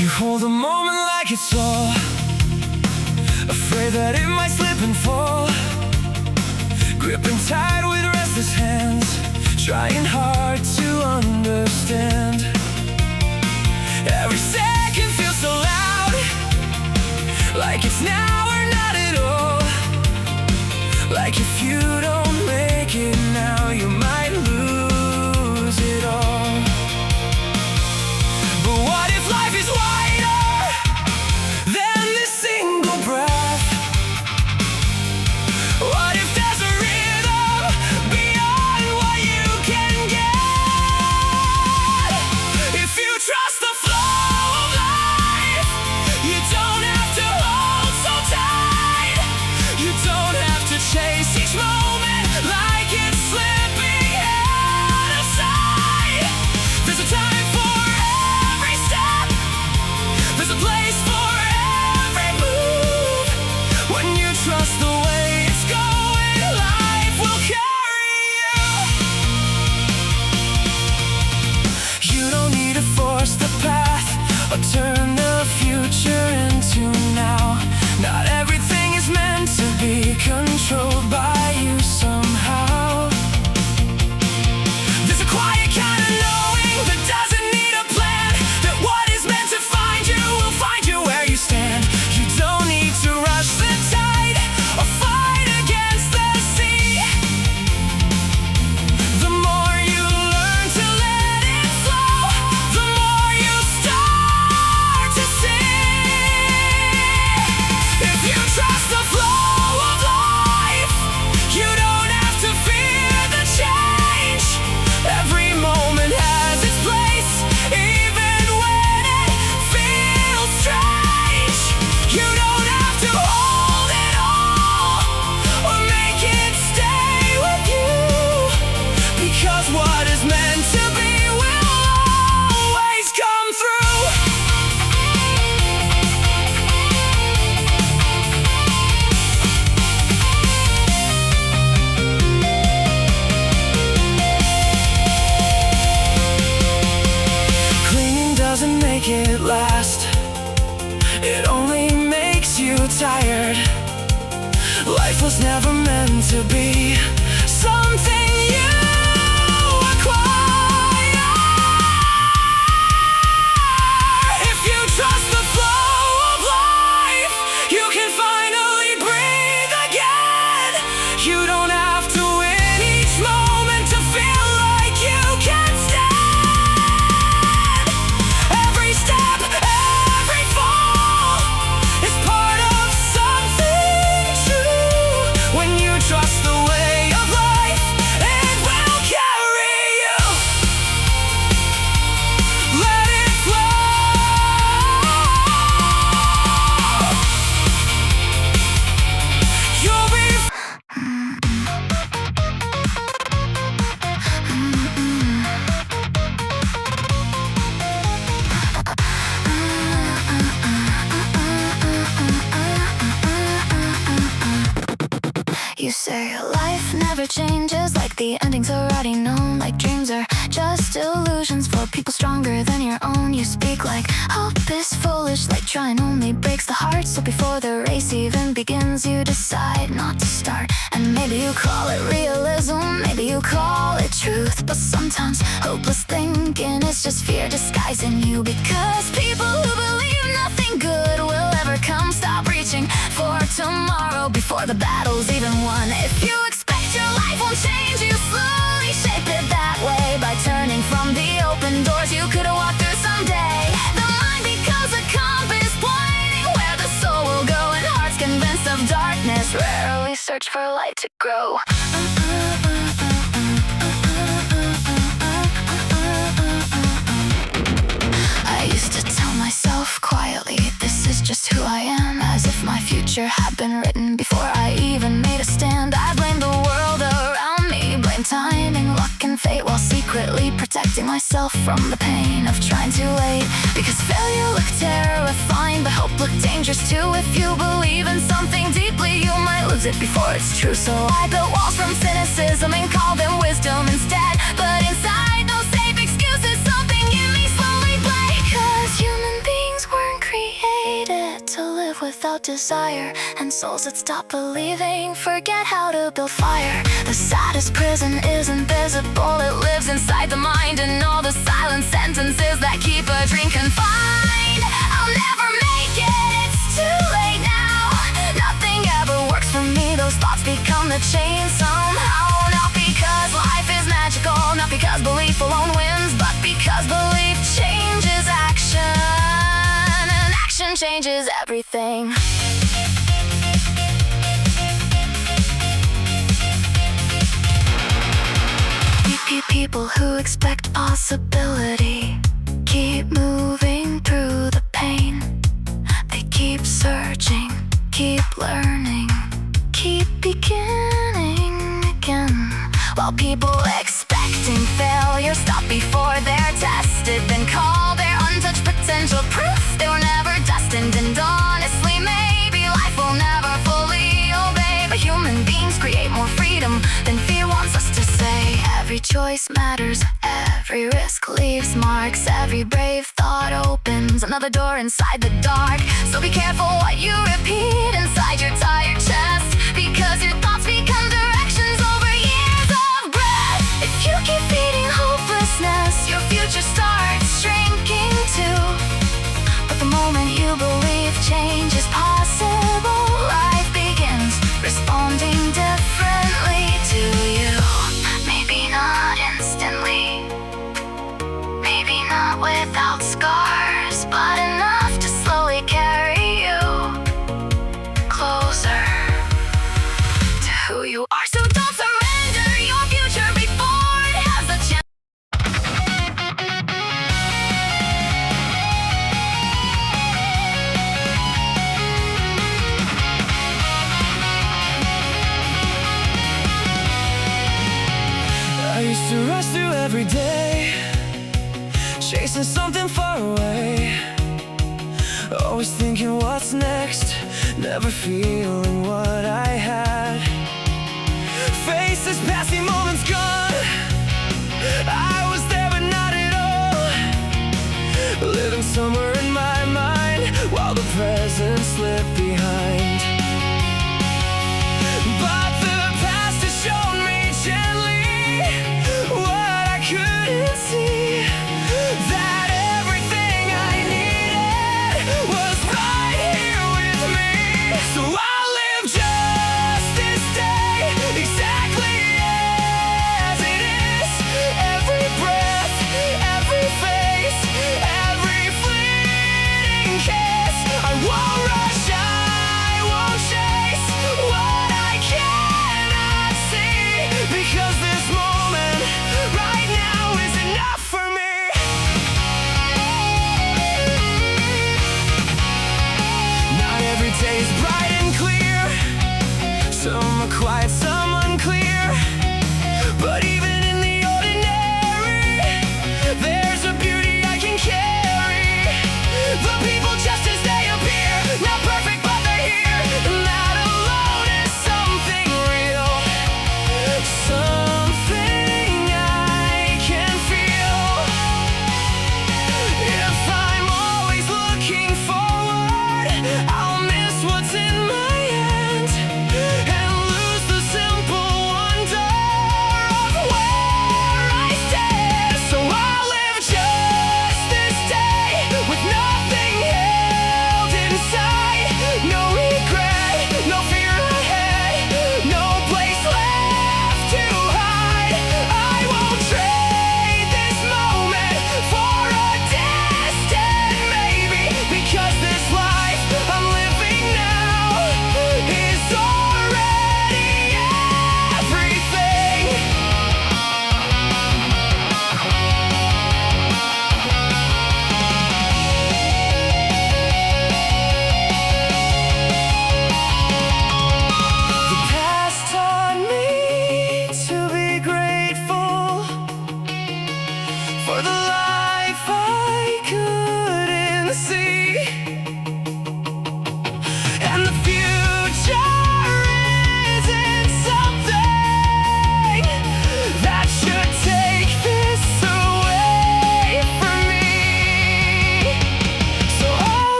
You hold the moment like it's all, afraid that it might slip and fall, gripping tight with restless hands, trying hard to understand. Every second feels so loud, like it's now or not at all, like if you don't make it now, you might lose it all. But what if life is wider than this single breath? What if there's a rhythm beyond what you can get? If you trust the flow of life, you don't have to hold so tight, you don't have to chase each moment was never meant to be something you acquire. If you trust the flow of life, you can finally breathe again. You don't have to win each moment to feel like you can stand. Every step, every fall is part of something true. When you trust the way of life, it will carry you. Let it flow. You'll be You say life never changes, like the ending's already known, like dreams are just illusions for people stronger than your own. You speak like hope is foolish, like trying only breaks the heart. So before the race even begins, you decide not to start. And maybe you call it realism, maybe you call it truth, but sometimes hopeless thinking is just fear disguising you. Because people who believe nothing good will ever come stop reaching for tomorrow before the battle's even won. If you expect your life won't change, you slowly shape it that way by turning from the open doors you could have walked through someday. The mind becomes a compass pointing where the soul will go, and hearts convinced of darkness rarely search for light to grow. I used to tell myself quietly, this is just who I am, as if my future had been written before I even made a stand. I blamed the world around me, blamed timing, luck and fate, while secretly protecting myself from the pain of trying too late. Because failure looked terrifying, but hope looked dangerous too. If you believe in something deeply, you might lose it before it's true. So I built walls from cynicism and called them wisdom instead. But inside those safe excuses, something in me slowly bled. 'Cause human beings weren't created to live without desire, and souls that stop believing forget how to build fire. The saddest prison isn't visible, it lives inside the mind, and all the silent sentences that keep a dream confined. I'll never make it, it's too late now. Nothing ever works for me, those thoughts become the chain somehow. Not because life is magical, not because belief alone wins, but because belief changes action, and action changes everything. People who expect possibility keep moving through the pain. They keep searching, keep learning, keep beginning again. While people expecting failure stop before they're tested, then call their untouched potential proof they were never destined. And honestly, maybe life will never fully obey, but human beings create more freedom than fear wants us to say. Every choice matters, every risk leaves marks, every brave thought opens another door inside the dark. So be careful what you repeat inside your tired chest, because your thoughts become directions over years of breath. If you keep feeding hopelessness, your future starts shrinking too. But the moment you believe change is possible, life begins responding differently to you. Maybe not instantly, maybe not without scars, but enough to slowly carry you closer to who you are. So don't surrender your future before it has a chance. I used to rush through every day, chasing something far away, always thinking what's next, never feeling what I had. Faces, passing moments gone, I was there but not at all, living somewhere in my mind while the present slipped behind.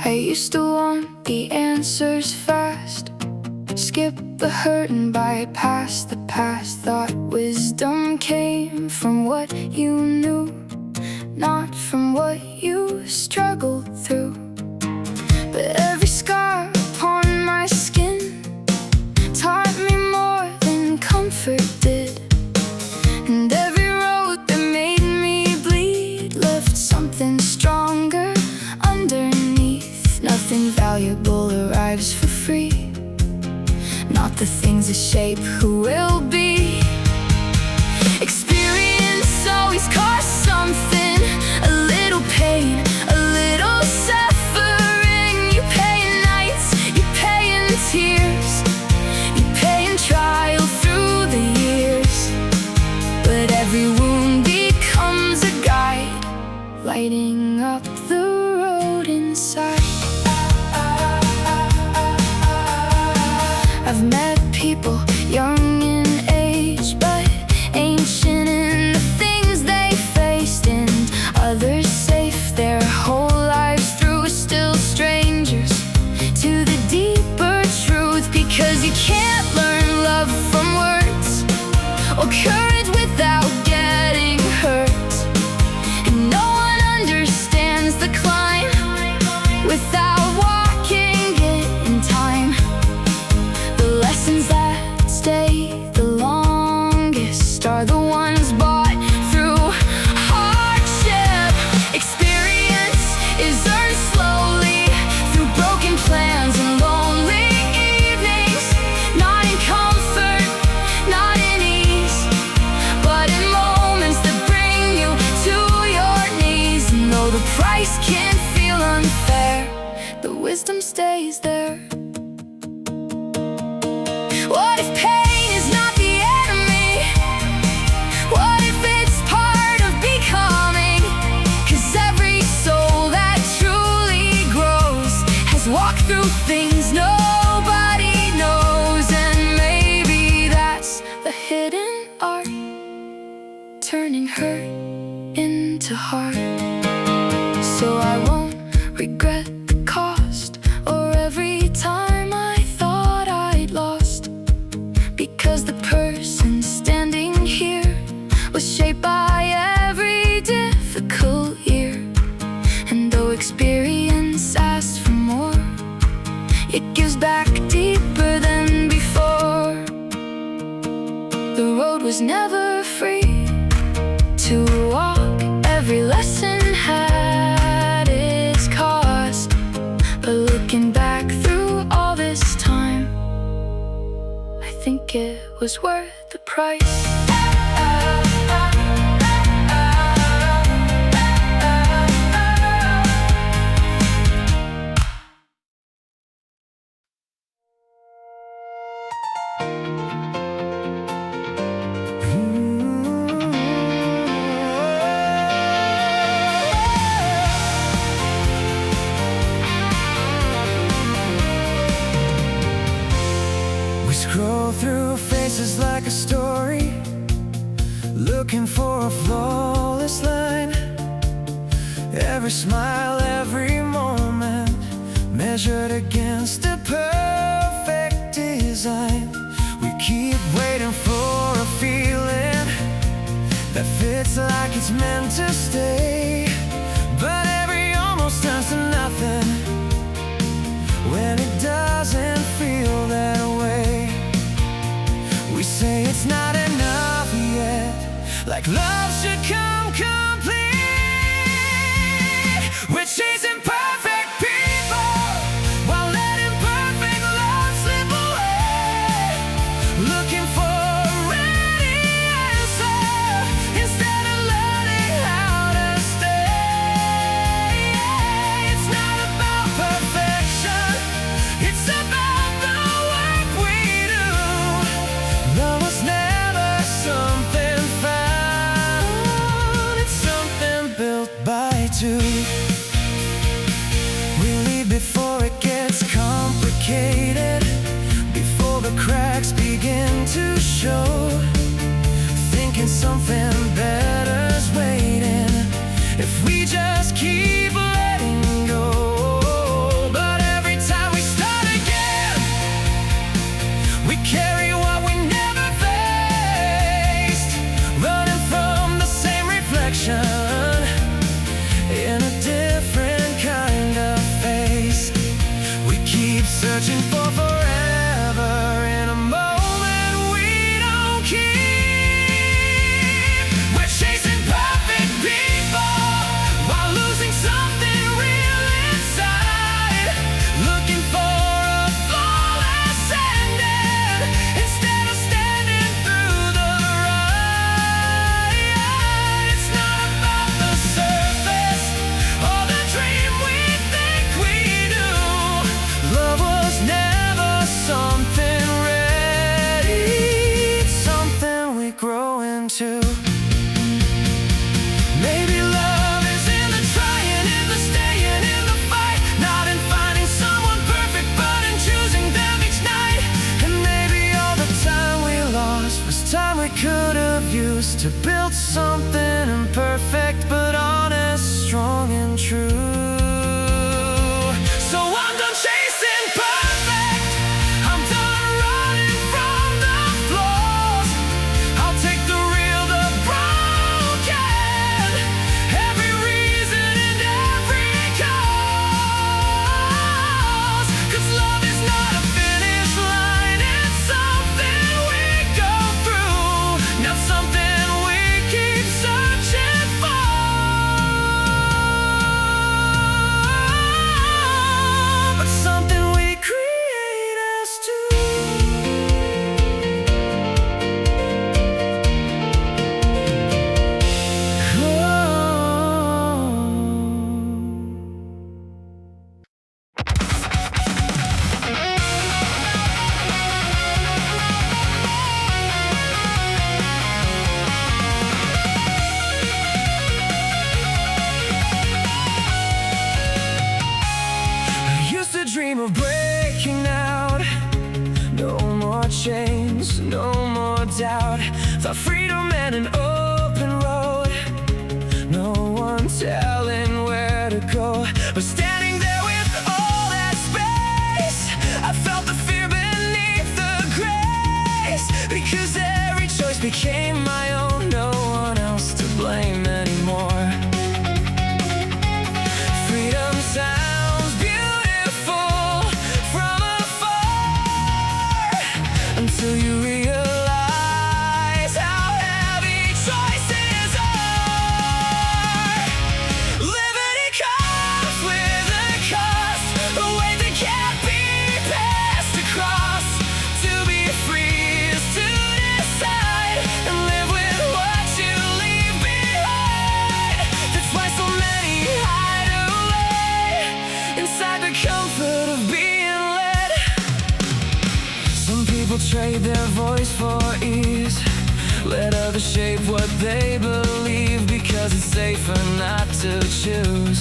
I used to want the answers fast, skip the hurt and bypass the past. Thought wisdom came from what you knew, not from what you struggled through. But every scar upon my skin taught me more than comfort did. And every road that made me bleed left something stronger underneath. Nothing valuable arrives for free, not the things that shape who we'll be. Experience always costs something, a little pain, a little suffering. You pay in nights, you pay in tears, you pay in trial through the years. But every wound becomes a guide, lighting up the road inside. I've met people young in age, but ancient in the things they faced, and others safe their whole lives through, still strangers to the deeper truth. Because you can't learn love from words or courage without getting hurt, and no one understands the climb without walking it in time. The lessons that stay the longest are the ones bought through hardship. Experience is earned slowly through broken plans and lonely evenings, not in comfort, not in ease, but in moments that bring you to your knees. And though the price can feel unfair, the wisdom stays there. What if pain is not the enemy? What if it's part of becoming? 'Cause every soul that truly grows has walked through things nobody knows. And maybe that's the hidden art, turning hurt into heart. So I won't regret the cost or every time I thought I'd lost, because the person standing here was shaped by every difficult year. And though experience asks for more, it gives back deeper than before. The road was never free to walk, every lesson had its cost. But looking back through all this time, I think it was worth the price. Scroll through faces like a story, looking for a flawless line. Every smile, every moment, measured against a perfect design. We keep waiting for a feeling that fits like it's meant to stay, but every almost turns to nothing when it doesn't feel that way. We say it's not enough yet, like love should come complete. We're chasing perfect people while letting perfect love slip away, looking for a ready answer instead of learning how to stay. It's not about perfection, it's about the work we do. Love was never something found, it's something built by two. We leave before it gets complicated, before the cracks begin to show, thinking something better's waiting if we just keep letting go. carry what we never faced, running from the same reflection in a different kind of face. We keep searching for forever in a moment we don't keep. We're chasing perfect people while losing something real inside, looking for a flawless ending instead of standing through the ride. It's not about the surface or the dream we think we knew. Love was never something ready, it's something we grow into. Maybe love is in the trying, in the staying, in the fight, not in finding someone perfect, but in choosing them each night. And maybe all the time we lost was time we could have used to build something imperfect, but honest, strong and true. So I'm done chasing perfect, I'm done running from the flaws. I'll take the real, the broken, every reason and every cause. 'Cause love is not a finish line, it's something we go through, not something we keep searching for, but something we create as two. I used to dream of breaking out, no more chains, no more doubt. Thought freedom and an open road, no one telling where to go. But standing there with all that space, I felt the fear beneath the grace, because every choice became my own, no one else to blame anymore. Freedom sounds beautiful from afar, until you realize how heavy choices are. Liberty comes with a cost, a weight that can't be passed across. To be free is to decide and live with what you leave behind. That's why so many hide away inside the comfort of being led. Some people trade their voice for ease, let others shape what they believe, because it's safer not to choose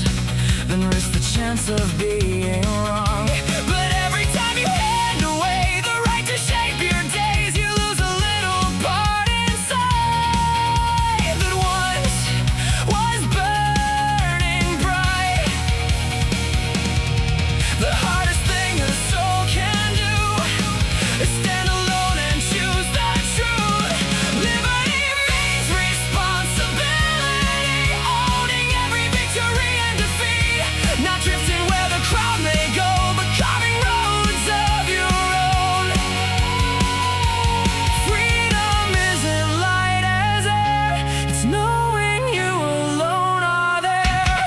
than risk the chance of being wrong. But every time you hand away the right to shape your days, you lose a little part inside that once was burning bright. The hardest thing a soul can do is stand alone and choose the truth. Liberty means responsibility, owning every victory and defeat, not drifting where the crowd may go, but carving roads of your own. Freedom isn't light as air, it's knowing you alone are there.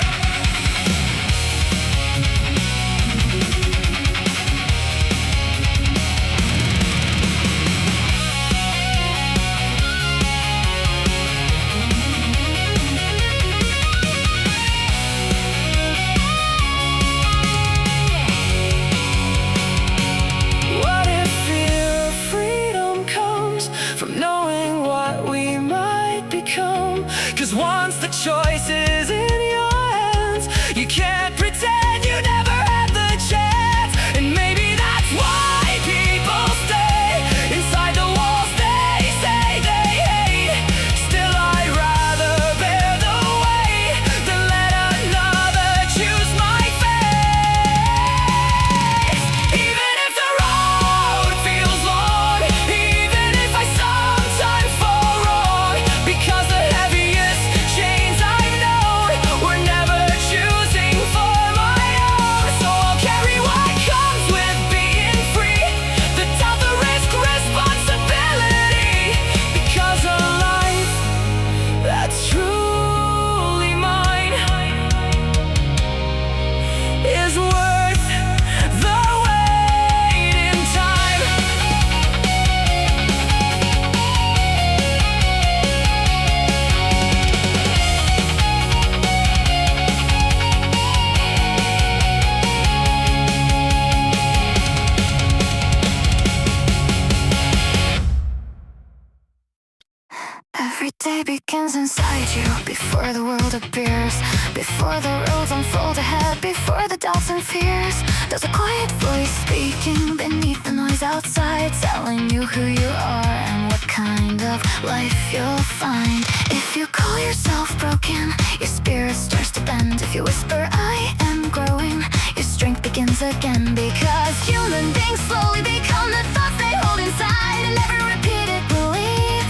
What if fear of freedom comes from knowing what we might become? 'Cause once the choice is in your hands, you can't pretend you never had the chance. And maybe that's why people stay inside the walls they say they hate. Still I'd rather bear the weight than let another choose my fate. Even if the road feels long Every day begins inside you, before the world appears, before the roads unfold ahead, before the doubts and fears. There's a quiet voice speaking beneath the noise outside, telling you who you are and what kind of life you'll find. If you call yourself broken, your spirit starts to bend. If you whisper, I am growing, your strength begins again. Because human beings slowly become the thoughts they hold inside, and every repeated belief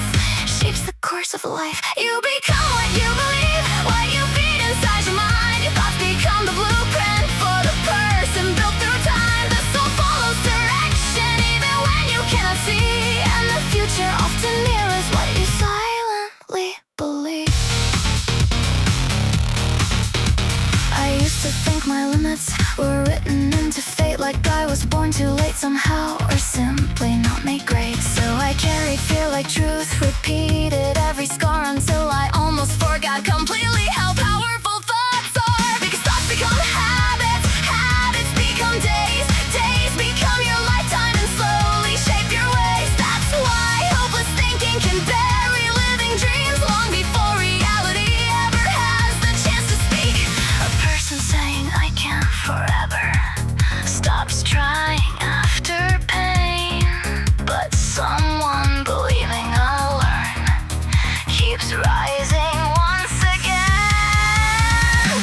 shapes the course of life. You become what you believe, what you feed inside your mind. Your thoughts become the blueprint for the person built through time. The soul follows direction even when you cannot see, and the future often mirrors what you silently believe. I used to think my limits were written into fate, like I was born too late somehow, or simply not made great. So I carried fear like truth, repeated every scar until I almost forgot completely how powerful thoughts are. Because thoughts become habits, habits become days, days become your lifetime and slowly shape your ways. That's why hopeless thinking can bury living dreams long before reality ever has the chance to speak. A person saying I can't forever stops trying after pain, but someone believing I'll learn keeps rising once again.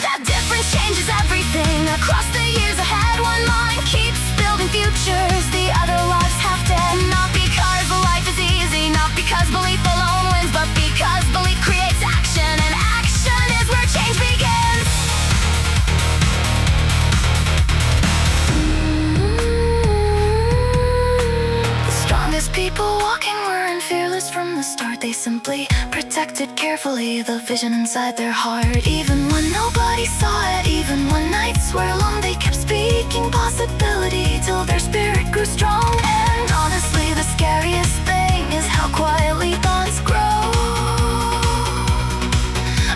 That difference changes everything across the years ahead. One mind keeps building futures, the other lives half dead. Not because life is easy, not because belief alone wins, but because belief creates action, and action is where change begins. The strongest people walking weren't fearless from the start. They simply protected carefully the vision inside their heart. Even when nobody saw it, even when nights were long, they kept speaking possibility till their spirit grew strong. And honestly, the scariest thing is how quietly thoughts grow.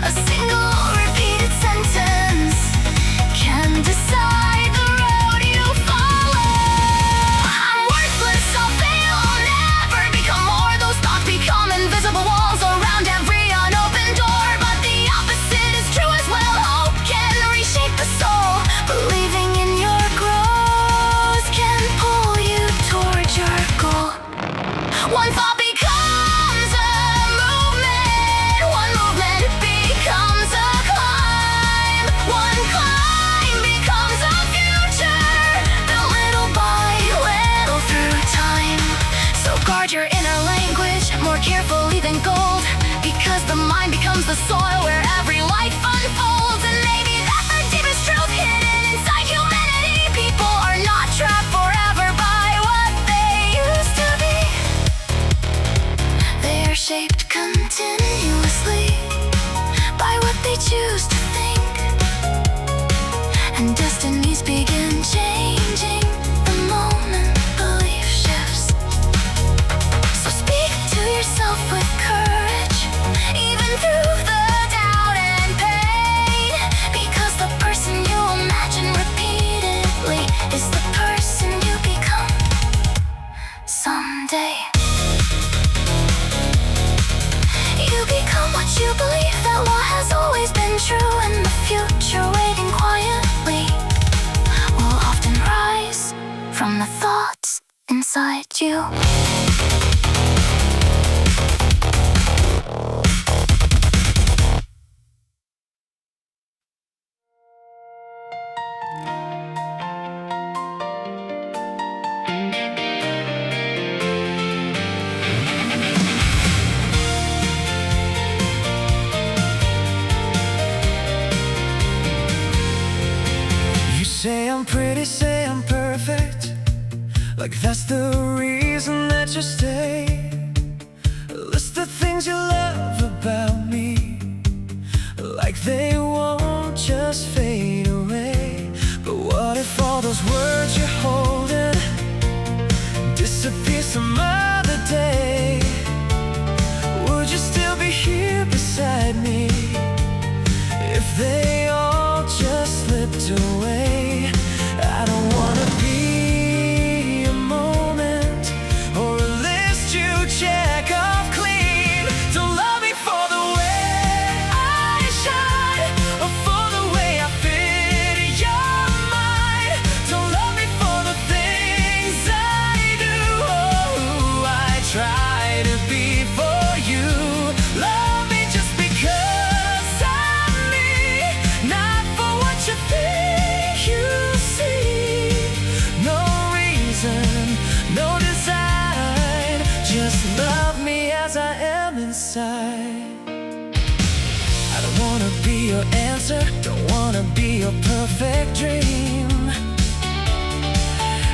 A single repeated sentence can decide the road you follow. I'm worthless, I'll fail, I'll never become more. Those thoughts become invisible walls around every unopened door. But the opposite is true as well. Hope can reshape the soul. Believing in your growth can pull you towards your goal. One thought becomes a movement, one movement becomes a climb, one climb becomes a future, built little by little through time. So guard your inner language more carefully than gold, because the mind becomes the soil where every life unfolds. And maybe that's the deepest truth hidden inside humanity. People are not trapped forever by what they used to be. They are shaped continuously by what they choose to think, and destinies begin changing the moment belief shifts. So speak to yourself with courage, even through the doubt and pain, because the person you imagine repeatedly is the person you become someday. You become what you believe, that law has always been true, and the future waiting quietly will often rise from the thoughts inside you. You say I'm pretty, say I'm perfect, like that's the reason that you stay. List the things you love about me, like they won't just fade away. But what if all those words you're holding disappear some other day? Would you still be here beside me if they all just slipped away? I don't wanna be a moment or a list you check off clean. Don't love me for try to be for you. Love me just because I'm me, not for what you think you see. No reason, no design, just love me as I am inside. I don't wanna be your answer, don't wanna be your perfect dream.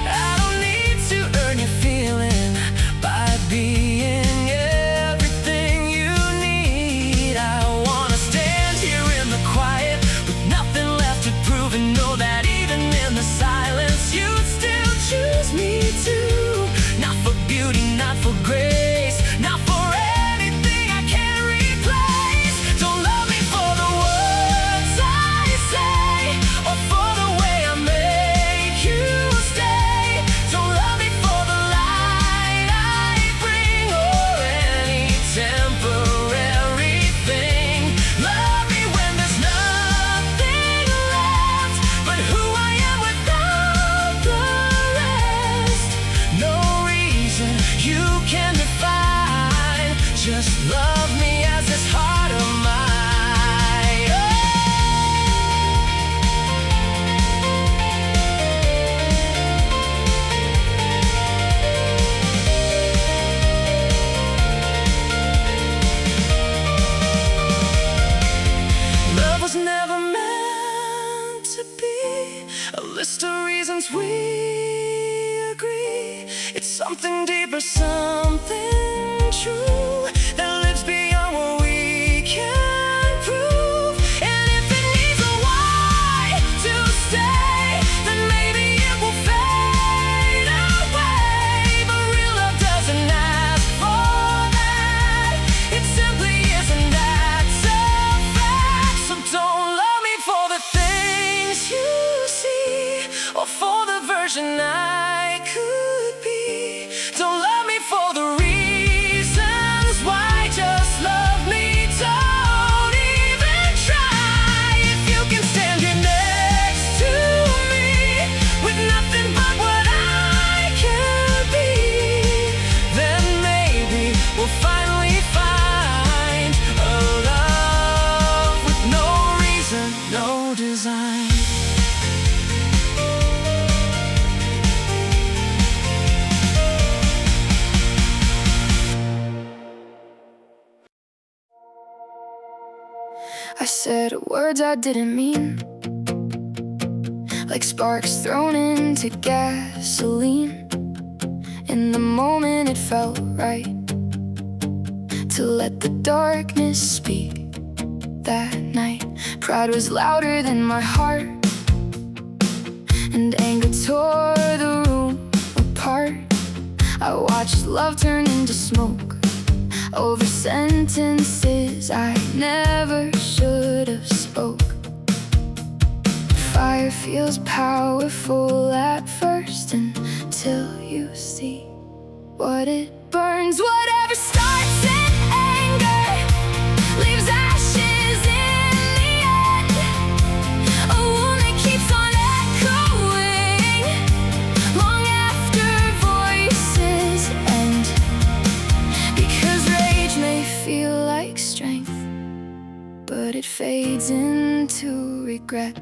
I don't need to earn your feeling by being everything you need. I wanna stand here in the quiet with nothing left to prove, and know that even in the silence you'd still choose me too. Not for beauty, not for grace, not for anything I can't replace. Don't love me for the words I say, or for the way I make you stay. Don't love me for the light I bring, or any temporary thing. Love me when there's nothing left but who I am without the rest. No reason you can define, just love me as this heart of mine. Love was never meant to be a list of reasons we agree. It's something deeper, something true that lives beyond what we can prove. And if it needs a why to stay, then maybe it will fade away. But real love doesn't ask for that, it simply isn't. That's a fact. So don't love me for the things you see, or for the version I could be. Don't love me for the reasons why, just love me. Don't even try. If you can stand here next to me with nothing but what I can be, then maybe we'll finally find a love with no reason, no design. I said words I didn't mean, like sparks thrown into gasoline. In the moment it felt right to let the darkness speak. That night pride was louder than my heart, and anger tore the room apart. I watched love turn into smoke over sentences I never should have spoke. Fire feels powerful at first, until you see what it burns. Whatever starts in anger leaves ashes in the end. A wound that keeps on echoing long after voices end. Because rage may feel like strength, but it fades into regret.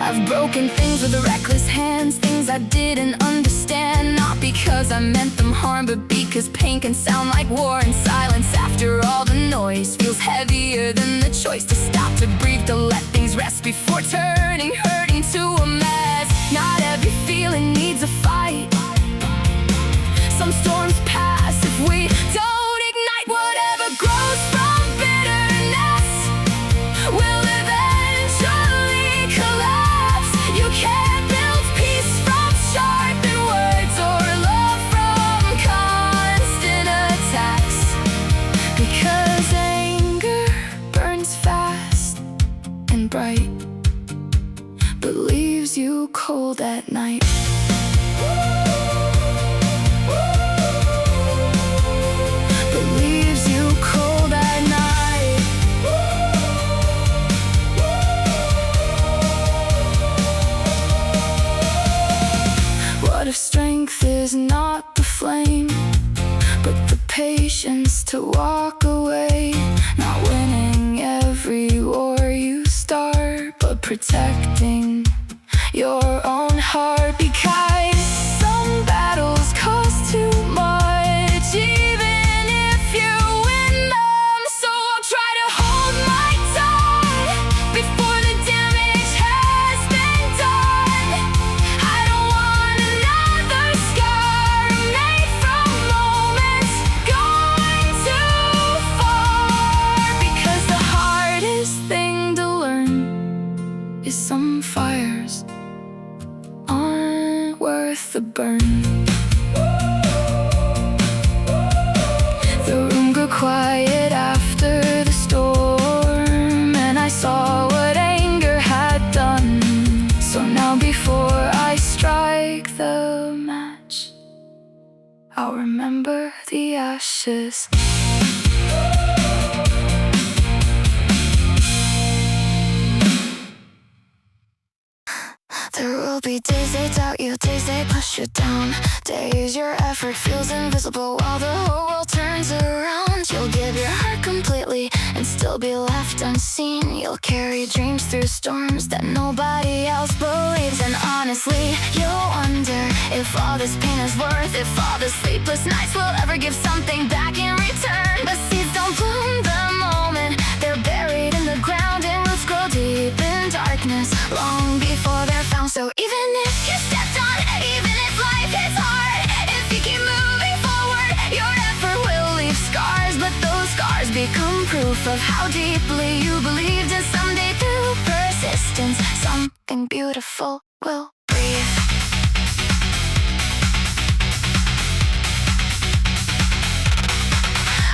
I've broken things with reckless hands, things I didn't understand. Not because I meant them harm, but because pain can sound like war in silence. After all the noise feels heavier than the choice to stop, to breathe, to let things rest before turning hurt into a mess. Not every feeling needs a fight. Some storms pass if we don't ignite. Whatever grows from bitterness will eventually collapse. You can't build peace from sharpened words, or love from constant attacks. Because anger burns fast and bright, but leaves you cold at night. But leaves you cold at night. What if strength is not the flame, patience to walk away. Not winning every war you start, but protecting your own heart. Because some battles cost too much, even if you win them. So I'll try to hold my tongue before the damage has been done. I don't want another scar made from moments going too far. Because the hardest thing to learn is some fires aren't worth the burn. The room grew quiet after the storm, and I saw what anger had done. So now before I strike the match, I'll remember the ashes. There will be days they doubt you, days they push you down, days your effort feels invisible while the whole world turns around. You'll give your heart completely and still be left unseen. You'll carry dreams through storms that nobody else believes. And honestly, you'll wonder if all this pain is worth, if all the sleepless nights will ever give something back in return. But seeds don't bloom the moment they're buried in the ground, and roots grow deep in darkness long before they're found. So even if you stepped on, even if life is hard, if you keep moving forward, your effort will leave scars. But those scars become proof of how deeply you believed. And someday through persistence, something beautiful will breathe.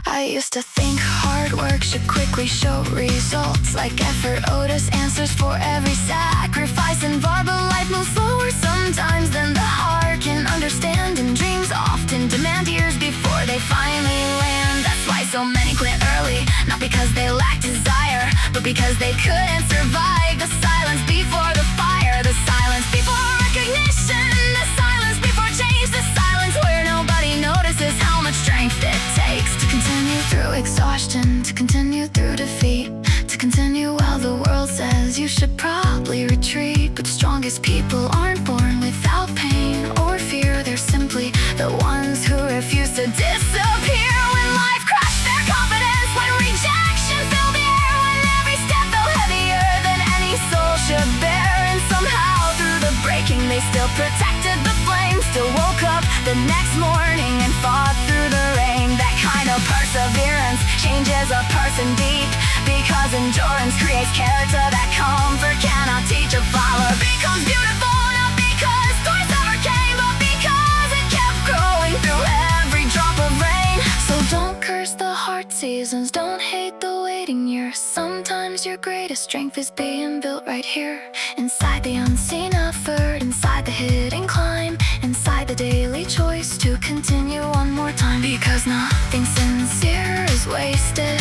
I used to think hard work should quickly show results, like effort owed us answers for every sacrifice involved. But life moves slower sometimes than the heart can understand, and dreams often demand years before they finally land. That's why so many quit early, not because they lacked desire, but because they couldn't survive the silence before the fire, the silence before recognition, the silence before change, the silence where nobody notices how much strength it takes to continue through exhaustion, to continue through defeat, to continue while the world says you should probably retreat. But the strongest people aren't born without pain or fear. They're simply the ones who refuse to disappear. When life crushed their confidence, when rejection filled the air, when every step felt heavier than any soul should bear. And somehow through the breaking they still protected the flame, still woke up the next morning and fought through the rain. That kind of perseverance changes a person deep, because endurance creates character that comfort cannot teach. A flower becomes beautiful not because storms ever came, but because it kept growing through every drop of rain. So don't curse the hard seasons, don't hate the waiting years. Sometimes your greatest strength is being built right here, inside the unseen effort, inside the hidden climb, inside the daily choice to continue one more time. Because nothing sincere is wasted,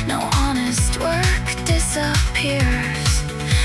no honest work disappears,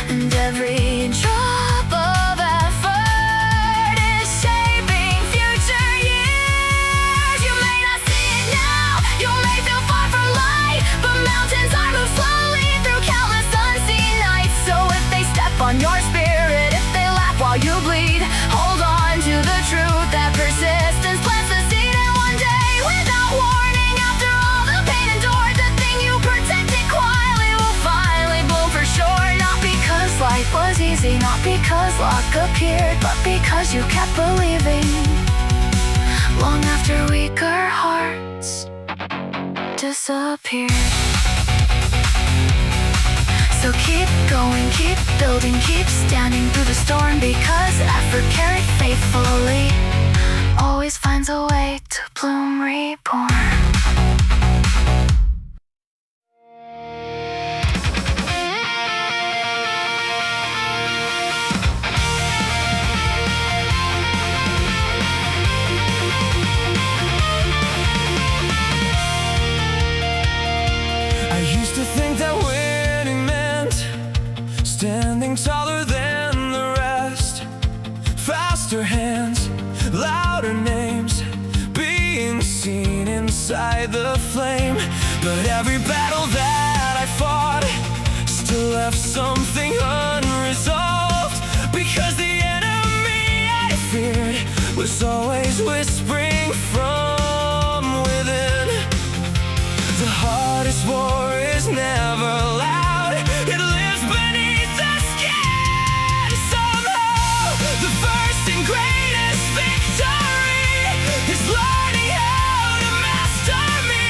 and every drop of effort is shaping future years. You may not see it now, you may feel far from light, but mountains are moved slowly through countless unseen nights. So if they step on your spirit, if they laugh while you bleed, hold on to the truth that persistence plants the seed. And one day, without warning, after all the pain endured, the thing you protected quietly will finally bloom for sure. Not because life was easy, not because luck appeared, but because you kept believing long after weaker hearts disappeared. So keep going, keep building, keep standing through the storm, because effort carried faithfully always finds a way to bloom reborn. I used to think that winning meant standing taller than the rest, faster hands, louder names, being seen in inside the flame. But every battle that I fought still left something unresolved, because the enemy I feared was always whispering from within. The hardest war is never loud, it lives beneath the skin. Somehow, the first and greatest victory is learning how to master me.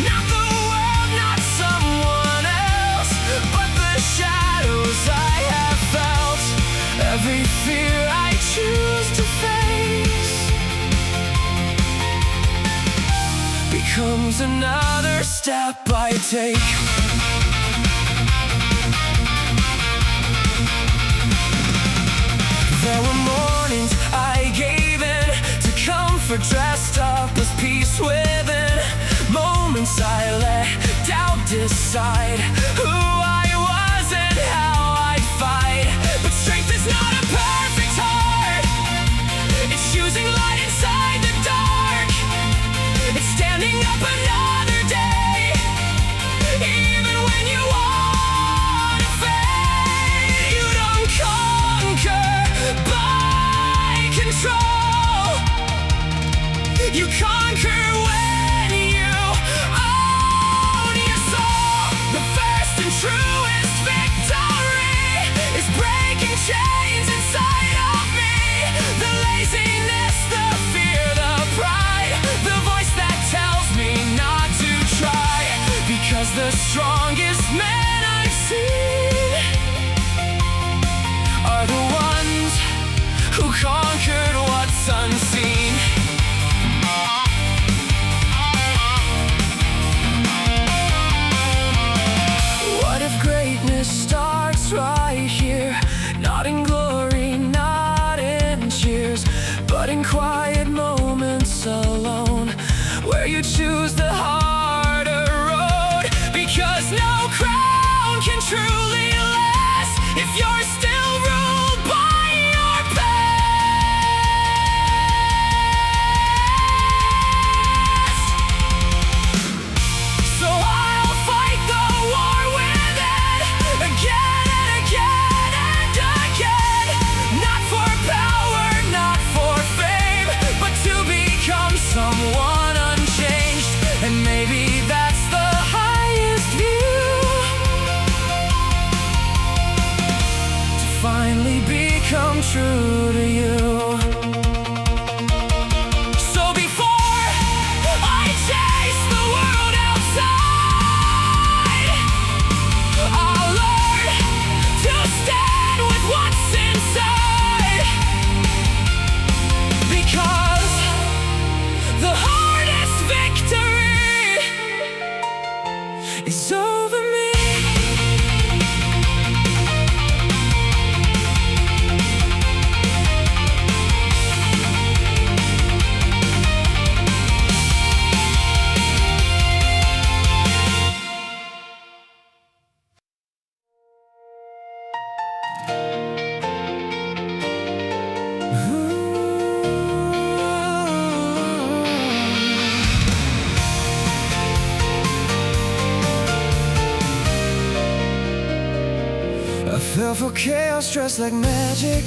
Not the world, not someone else, but the shadows I have felt. Every fear I choose to face becomes another step I take. There were mornings I gave in to comfort, dressed up with peace within. Moments I let doubt decide who I was and how I'd fight. But strength is not a perfect heart, it's choosing light inside the dark. It's standing up another day, even when you wanna fade. You don't conquer by control, you conquer when you own your soul. The first and truest victory is breaking chains inside of me. The laziness, the fear, the pride, the voice that tells me not to try. Because the strongest men I've seen are the ones who conquered what's unseen. What if greatness starts right here? Not in glory, not in cheers, but in quiet moments alone, where you choose the harder road. Because no crown can truly last if you're still ruled by your past. So I'll fight the war within, again and again and again. Not for power, not for fame, but to become someone unchanged. And maybe that's the highest view, to finally become true to you. So before I chase the world outside, I'll learn to stand with what's inside. Because the hardest victory is over me. I fell for chaos dressed like magic,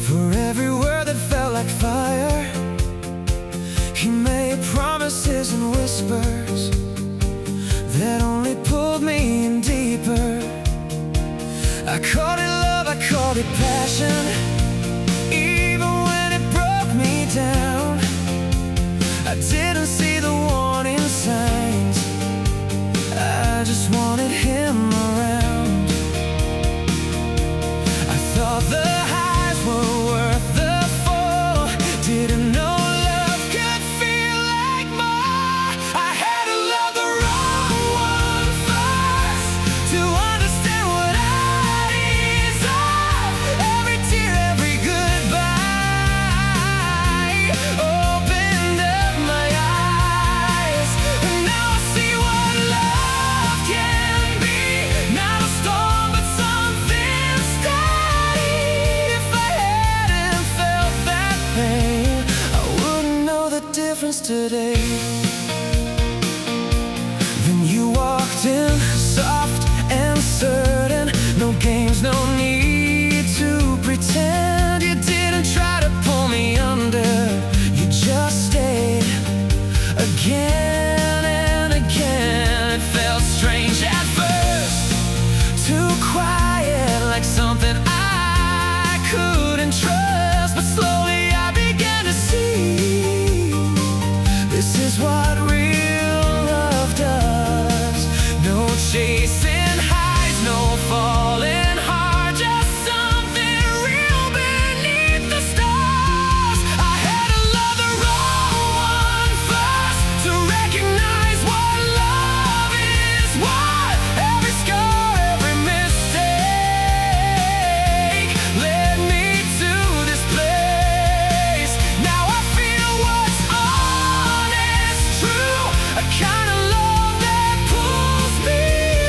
for every word that felt like fire. He made promises and whispers that only pulled me in deeper. I called it love, I called it passion, even when it broke me down. I didn't see the warning signs, I just wanted him around. I thought the highs were worth the fall, didn't know love could feel like more. I had to love the wrong one first, to understand what I deserve. Every tear, every goodbye opened up my eyes. yesterday. Then you walked in, soft and certain. No games, no need to pretend. You didn't try to pull me under. You just stayed again and again. It felt strange at first, too quiet, like something I couldn't trust. But slowly I began to see this is what real love does. No chasing highs, no falling hard, just something real beneath the stars. I had to love the wrong one first to recognize what love is. What every scar, every mistake led me to this place. Now I feel what's honest, true, a kind of love that pulls me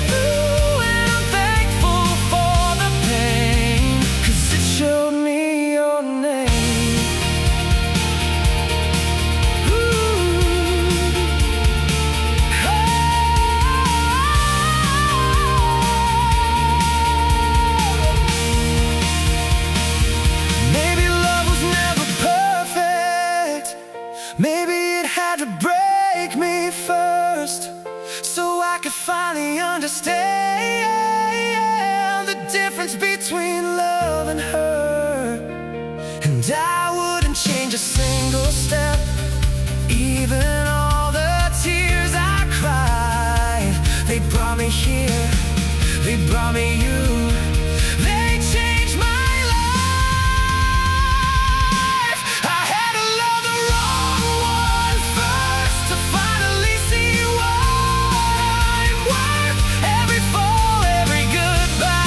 through. And I'm thankful for the pain, 'cause it showed me your name. Maybe love was never perfect. Maybe it had to break me first, so I could finally understand the difference between love and hurt. And I wouldn't change a single step, even all the tears I cried. They brought me here, they brought me you. They changed my life. I had to love the wrong one first to finally see what I'm worth. Every fall, every goodbye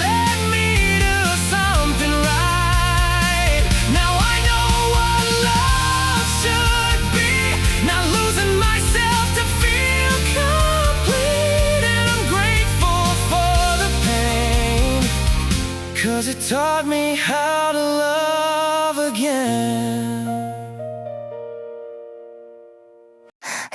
led me to something right. Now I know what love should be, not losing myself to feel complete. And I'm grateful for the pain, 'cause it taught me how to love again.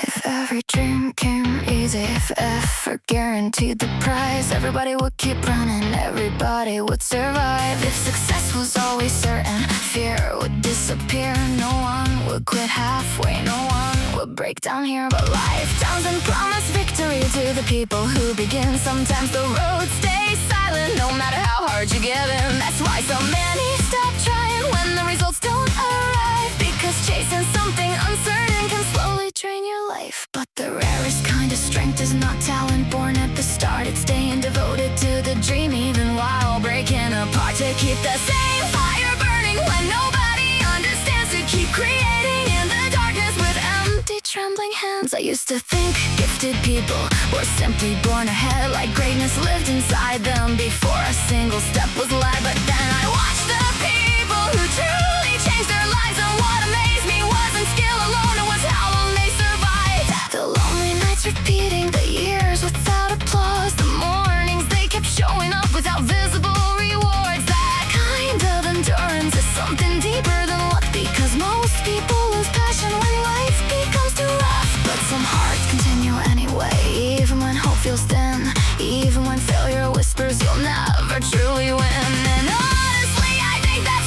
If every dream came easy, if effort guaranteed the prize, everybody would keep running, everybody would survive. If success was always certain, fear would disappear. No one would quit halfway, no one would break down here. But life doesn't promise victory to the people who begin. Sometimes the road stays silent, no matter how hard you give in. That's why so many stop trying when the results don't arrive, because chasing something uncertain can slowly drain your life. But the rarest kind of strength is not talent born at the start. It's staying devoted to the dream even while breaking apart. To keep the same fire burning when nobody understands. To keep creating in the darkness with empty trembling hands. I used to think gifted people were simply born ahead, like greatness lived inside them before a single step was led. But then I watched the people who truly changed their lives, and what amazed me wasn't skill alone, it was how long they survived. The lonely nights repeating, the years without applause, the mornings they kept showing up without visible rewards. That kind of endurance is something deeper than luck, because most people lose passion when life becomes too rough. But some hearts continue anyway, even when hope feels thin, even when failure whispers you'll never truly win. And honestly, I think that's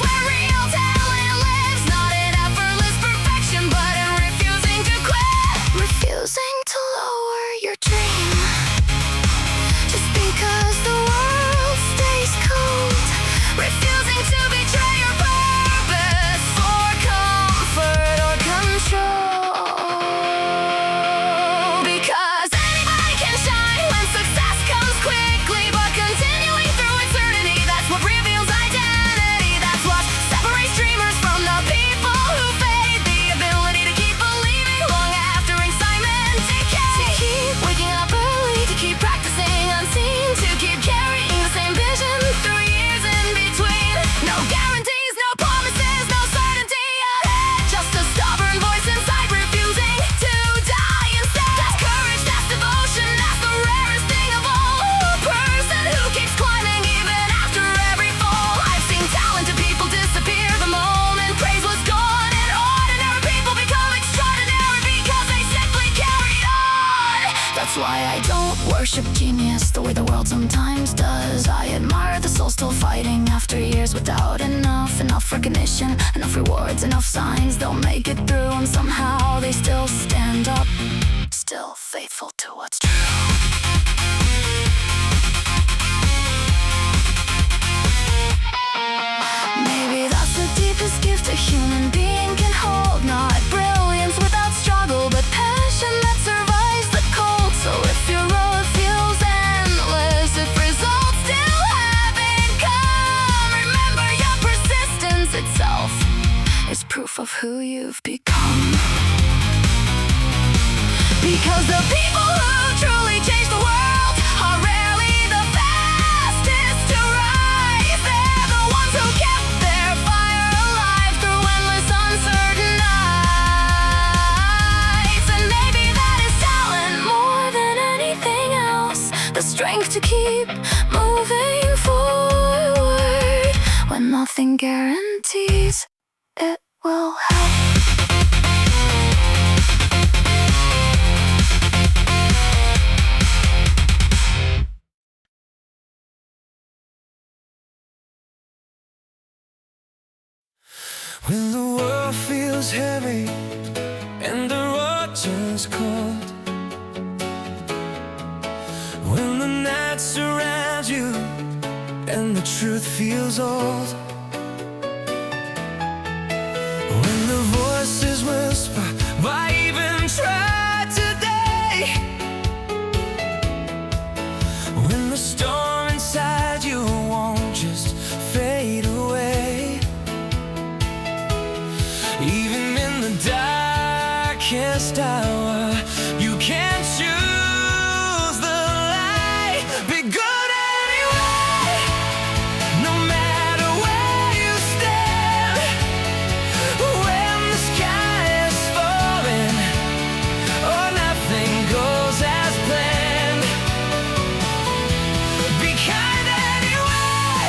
That's why I don't worship genius the way the world sometimes does. I admire the soul still fighting after years without enough recognition, enough rewards, enough signs. They'll make it through and somehow they still stand up, still faithful to what's true. Maybe that's the deepest gift a human being can hold. Not brilliance without struggle, but passion that survives the cold. So if your road feels endless, if results still haven't come, remember your persistence itself is proof of who you've become. Because the people who truly change the world are rarely the fastest to rise. They're the ones who kept their fire alive through endless uncertain nights. And maybe that is talent more than anything else, the strength to keep moving forward when nothing guarantees it will help. When the world feels heavy and the road turns cold, when the night surrounds you and the truth feels old, when the voices whisper, why even try today? When the storm inside you won't just fade away, even in the darkest hour, you can choose the light. Be good anyway, no matter where you stand. When the sky is falling or nothing goes as planned, be kind anyway,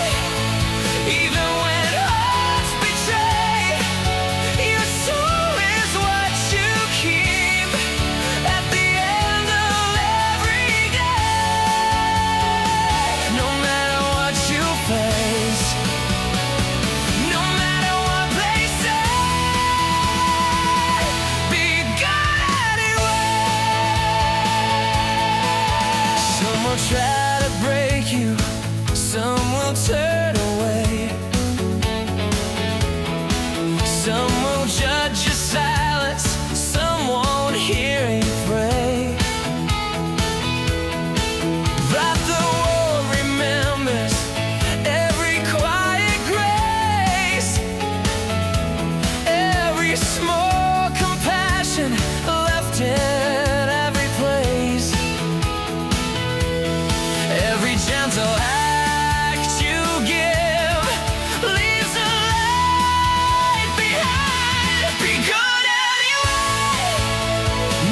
even when hearts betray. Your soul is what you keep at the end of every day. No matter what you face, no matter what they say, be good anyway. Some will try to break you, some will turn away, some will judge your silence, some won't hear you pray. But the world remembers every quiet grace, every small compassion left in every place, every gentle act you give leaves a light behind. Be good anyway,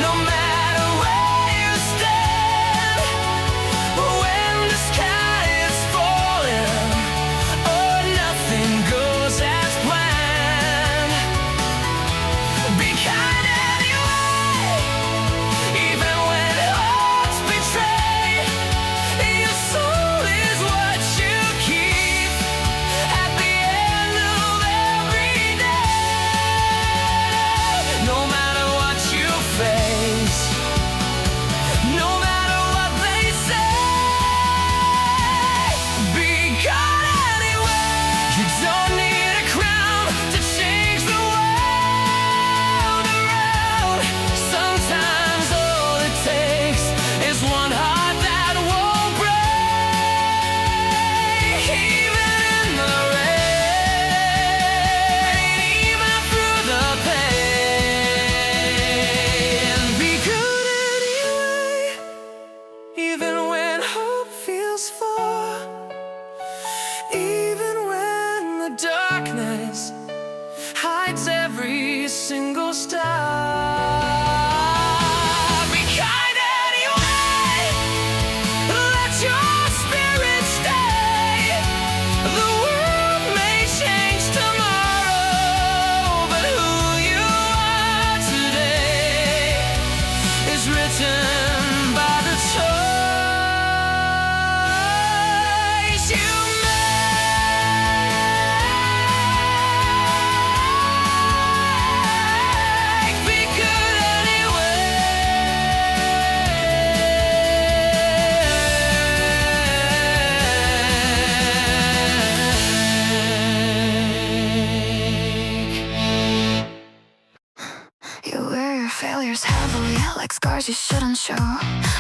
no matter where you stand. When the sky is falling or nothing goes as planned, be kind anyway, even when hearts betray. Your soul is what you keep at the end of every day. No matter what you face, no matter what they say, be God anyway. You don't need a crown to change the world around. Sometimes all it takes is one heart that won't break. Even in the rain, even through the pain, be good anyway, even when hope feels far, even when the darkness hides every single star. Be kind anyway, let your spirit stay. The world may change tomorrow, but who you are today is written by the You wear your failures heavily, like scars you shouldn't show.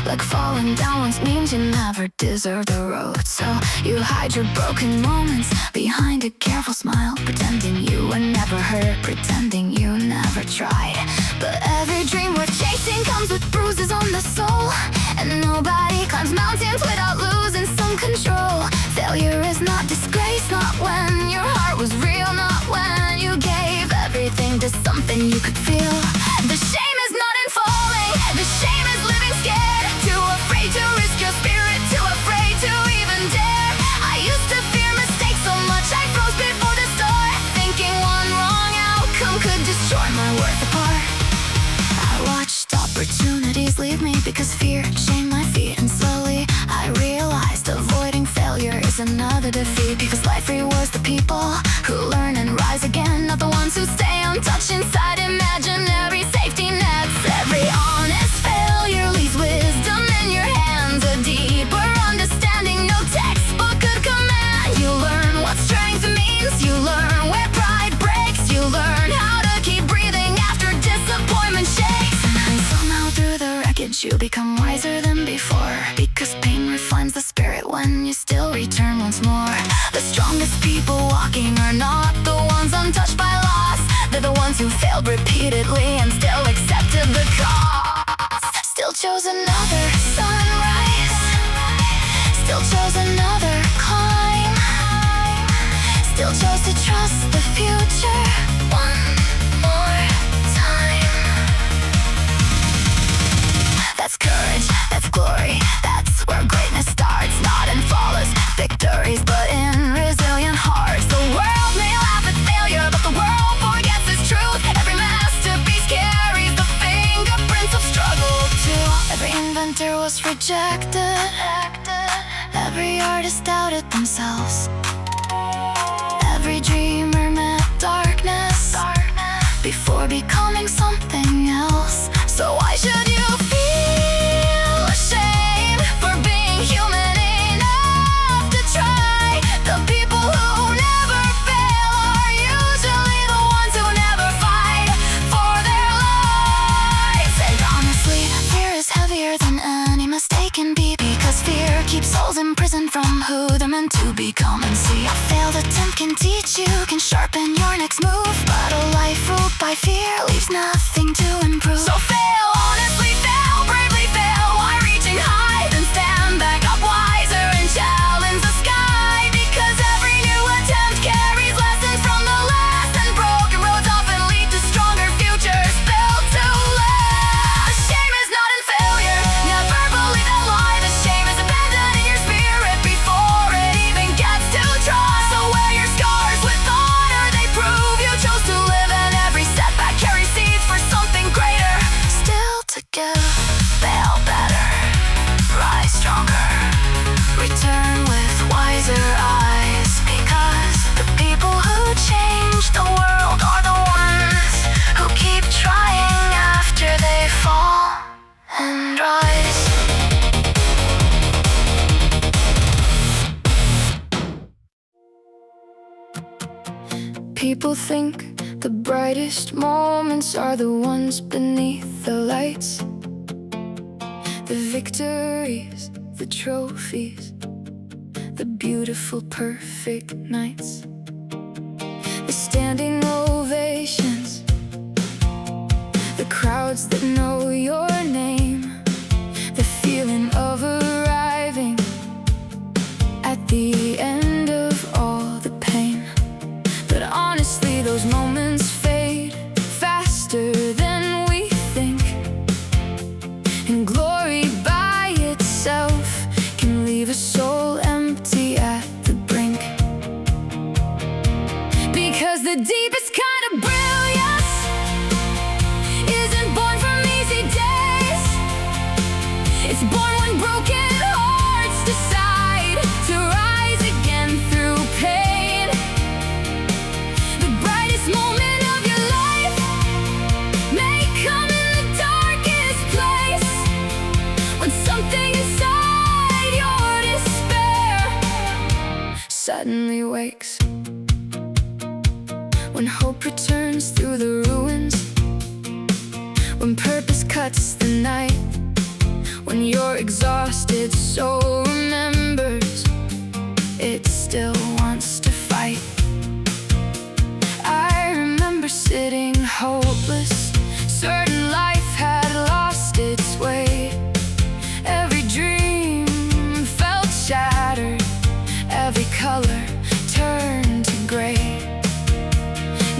Like falling down once means you never deserve the road. So you hide your broken moments behind a careful smile, pretending you were never hurt, pretending you never tried. But every dream worth chasing comes with bruises on the soul, and nobody climbs mountains without losing some control. Failure is not disgrace, not when your heart was real, not when you gave everything to something you could feel. The shame is not in falling, the shame is living scared, too afraid to risk your spirit, too afraid to even dare. I used to fear mistakes so much I froze before the start, thinking one wrong outcome could destroy my worth apart. I watched opportunities leave me because fear shamed my feet, and slowly I realized avoiding failure is another defeat. Because life rewards the people who learn and rise again, not the ones who stay untouched inside imaginary safety nets. Every honest failure leaves wisdom in your hands, a deeper understanding no textbook could command. You learn what strength means, you learn where pride breaks, you learn how to keep breathing after disappointment shakes. And somehow through the wreckage you become wiser than before, because pain refines the spirit when you still return once more. The strongest people walking are not the ones untouched by loss, they're the ones who failed repeatedly and still accepted the cost. Still chose another sunrise, still chose another climb, still chose to trust the future one more time. That's courage, that's glory, that's where greatness starts. Not in flawless victories, but in resilient hearts. The world may laugh at failure, but the world forgets its truth. Every masterpiece carries the fingerprints of struggle too. Every inventor was rejected, every artist doubted themselves, every dreamer met darkness before becoming something else. So why should you feel ashamed for being human enough to try? The people who never fail are usually the ones who never fight for their lives. And honestly, fear is heavier than any mistake can be, because fear keeps souls imprisoned from who they're meant to become. And see, a failed attempt can teach you, can sharpen your next move, but a life ruled by fear leaves nothing to improve. So fail, honestly fail, bravely fail, while reaching high, then stand back up wiser and challenge the sky. Because every new attempt carries lessons from the last, and broken roads often lead to stronger futures built to last. Shame is not in failure, never believe that lie. The shame is abandoning your spirit before it even gets to try. So wear your scars with honor, they prove you chose to live, and every setback carries seeds for something greater. Still together, fail better, rise stronger, return with wiser eyes. Because the people who change the world are the ones who keep trying after they fall and rise. People think the brightest moments are the ones beneath the lights, the victories, the trophies, the beautiful perfect nights, the standing ovations, the crowds that know your name, the feeling of arriving at the end of all the pain. But honestly, those moments fade faster than we think, and glory by itself can leave a soul empty at the brink. Because the deepest kind of brilliance isn't born from easy days, it's born when broken hearts decide to rise again through pain. The brightest moment of your life may come in the darkest place, when something inside your despair suddenly wakes. When hope returns through the ruins, when purpose cuts the night, when you're exhausted, soul remembers it still wants to fight. I remember sitting hopeless, certain life had lost its way. Every dream felt shattered, every color turned to gray.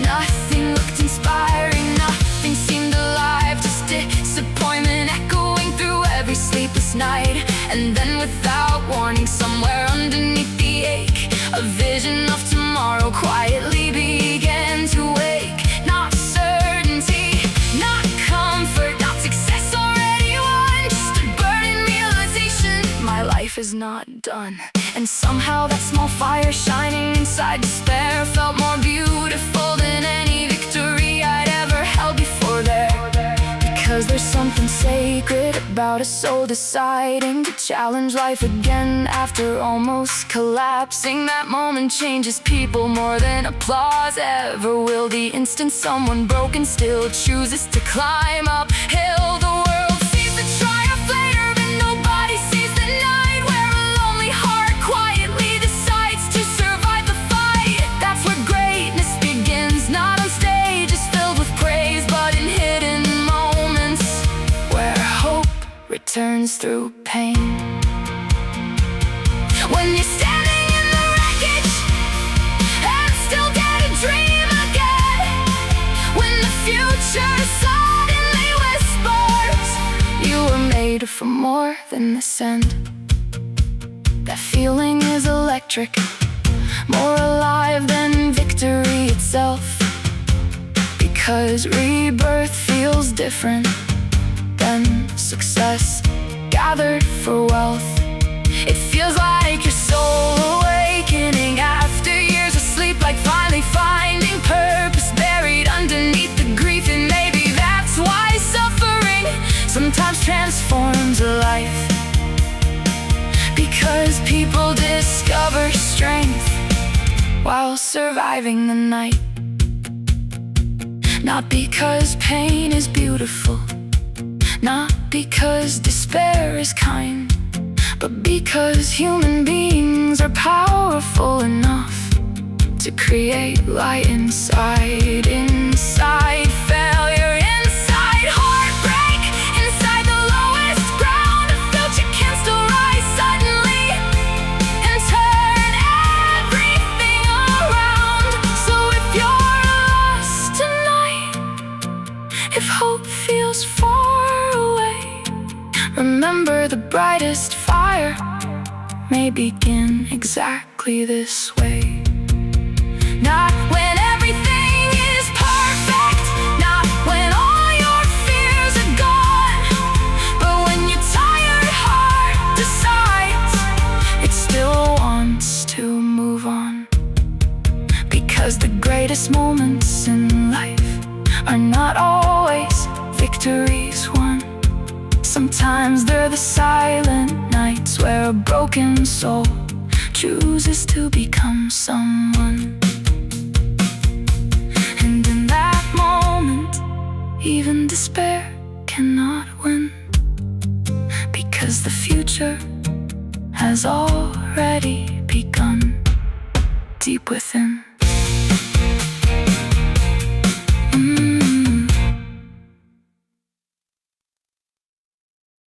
Nothing looked inspiring, nothing seemed alive, just disappointment echoing through every sleepless night. And then without warning, somewhere underneath the ache, a vision of tomorrow quietly began to wake. Not certainty, not comfort, not success already won, just a burning realization my life is not done. And somehow that small fire shining inside despair felt more beautiful than any victory I'd ever held before there. Because there's something sacred about a soul deciding to challenge life again after almost collapsing. That moment changes people more than applause ever will. The instant someone broken still chooses to climb uphill. The world sees the triumph later, but nobody sees the night where a lonely heart quietly decides to survive the fight. That's where greatness begins, not on stages filled with praise, but in hidden moments where hope returns through pain. When you're standing in the wreckage and still dare to dream again, when the future suddenly whispers you were made for more than this end. That feeling is electric, more alive than victory itself. Because rebirth feels different than success gathered for wealth. It feels like your soul awakening after years of sleep, like finally finding purpose buried underneath the grief. And maybe that's why suffering sometimes transforms a life, because people discover strength while surviving the night. Not because pain is beautiful, not because despair is kind, but because human beings are powerful enough to create light inside, inside failure, inside heartbreak, inside the lowest ground. A future can still rise suddenly and turn everything around. So if you're lost tonight, if hope feels far away, remember the brightest fire may begin exactly this way. Not when everything is perfect, not when all your fears are gone, but when your tired heart decides it still wants to move on. Because the greatest moments in life are not always victories won. Sometimes they're the silent nights where a broken soul chooses to become someone. And in that moment, even despair cannot win, because the future has already begun deep within.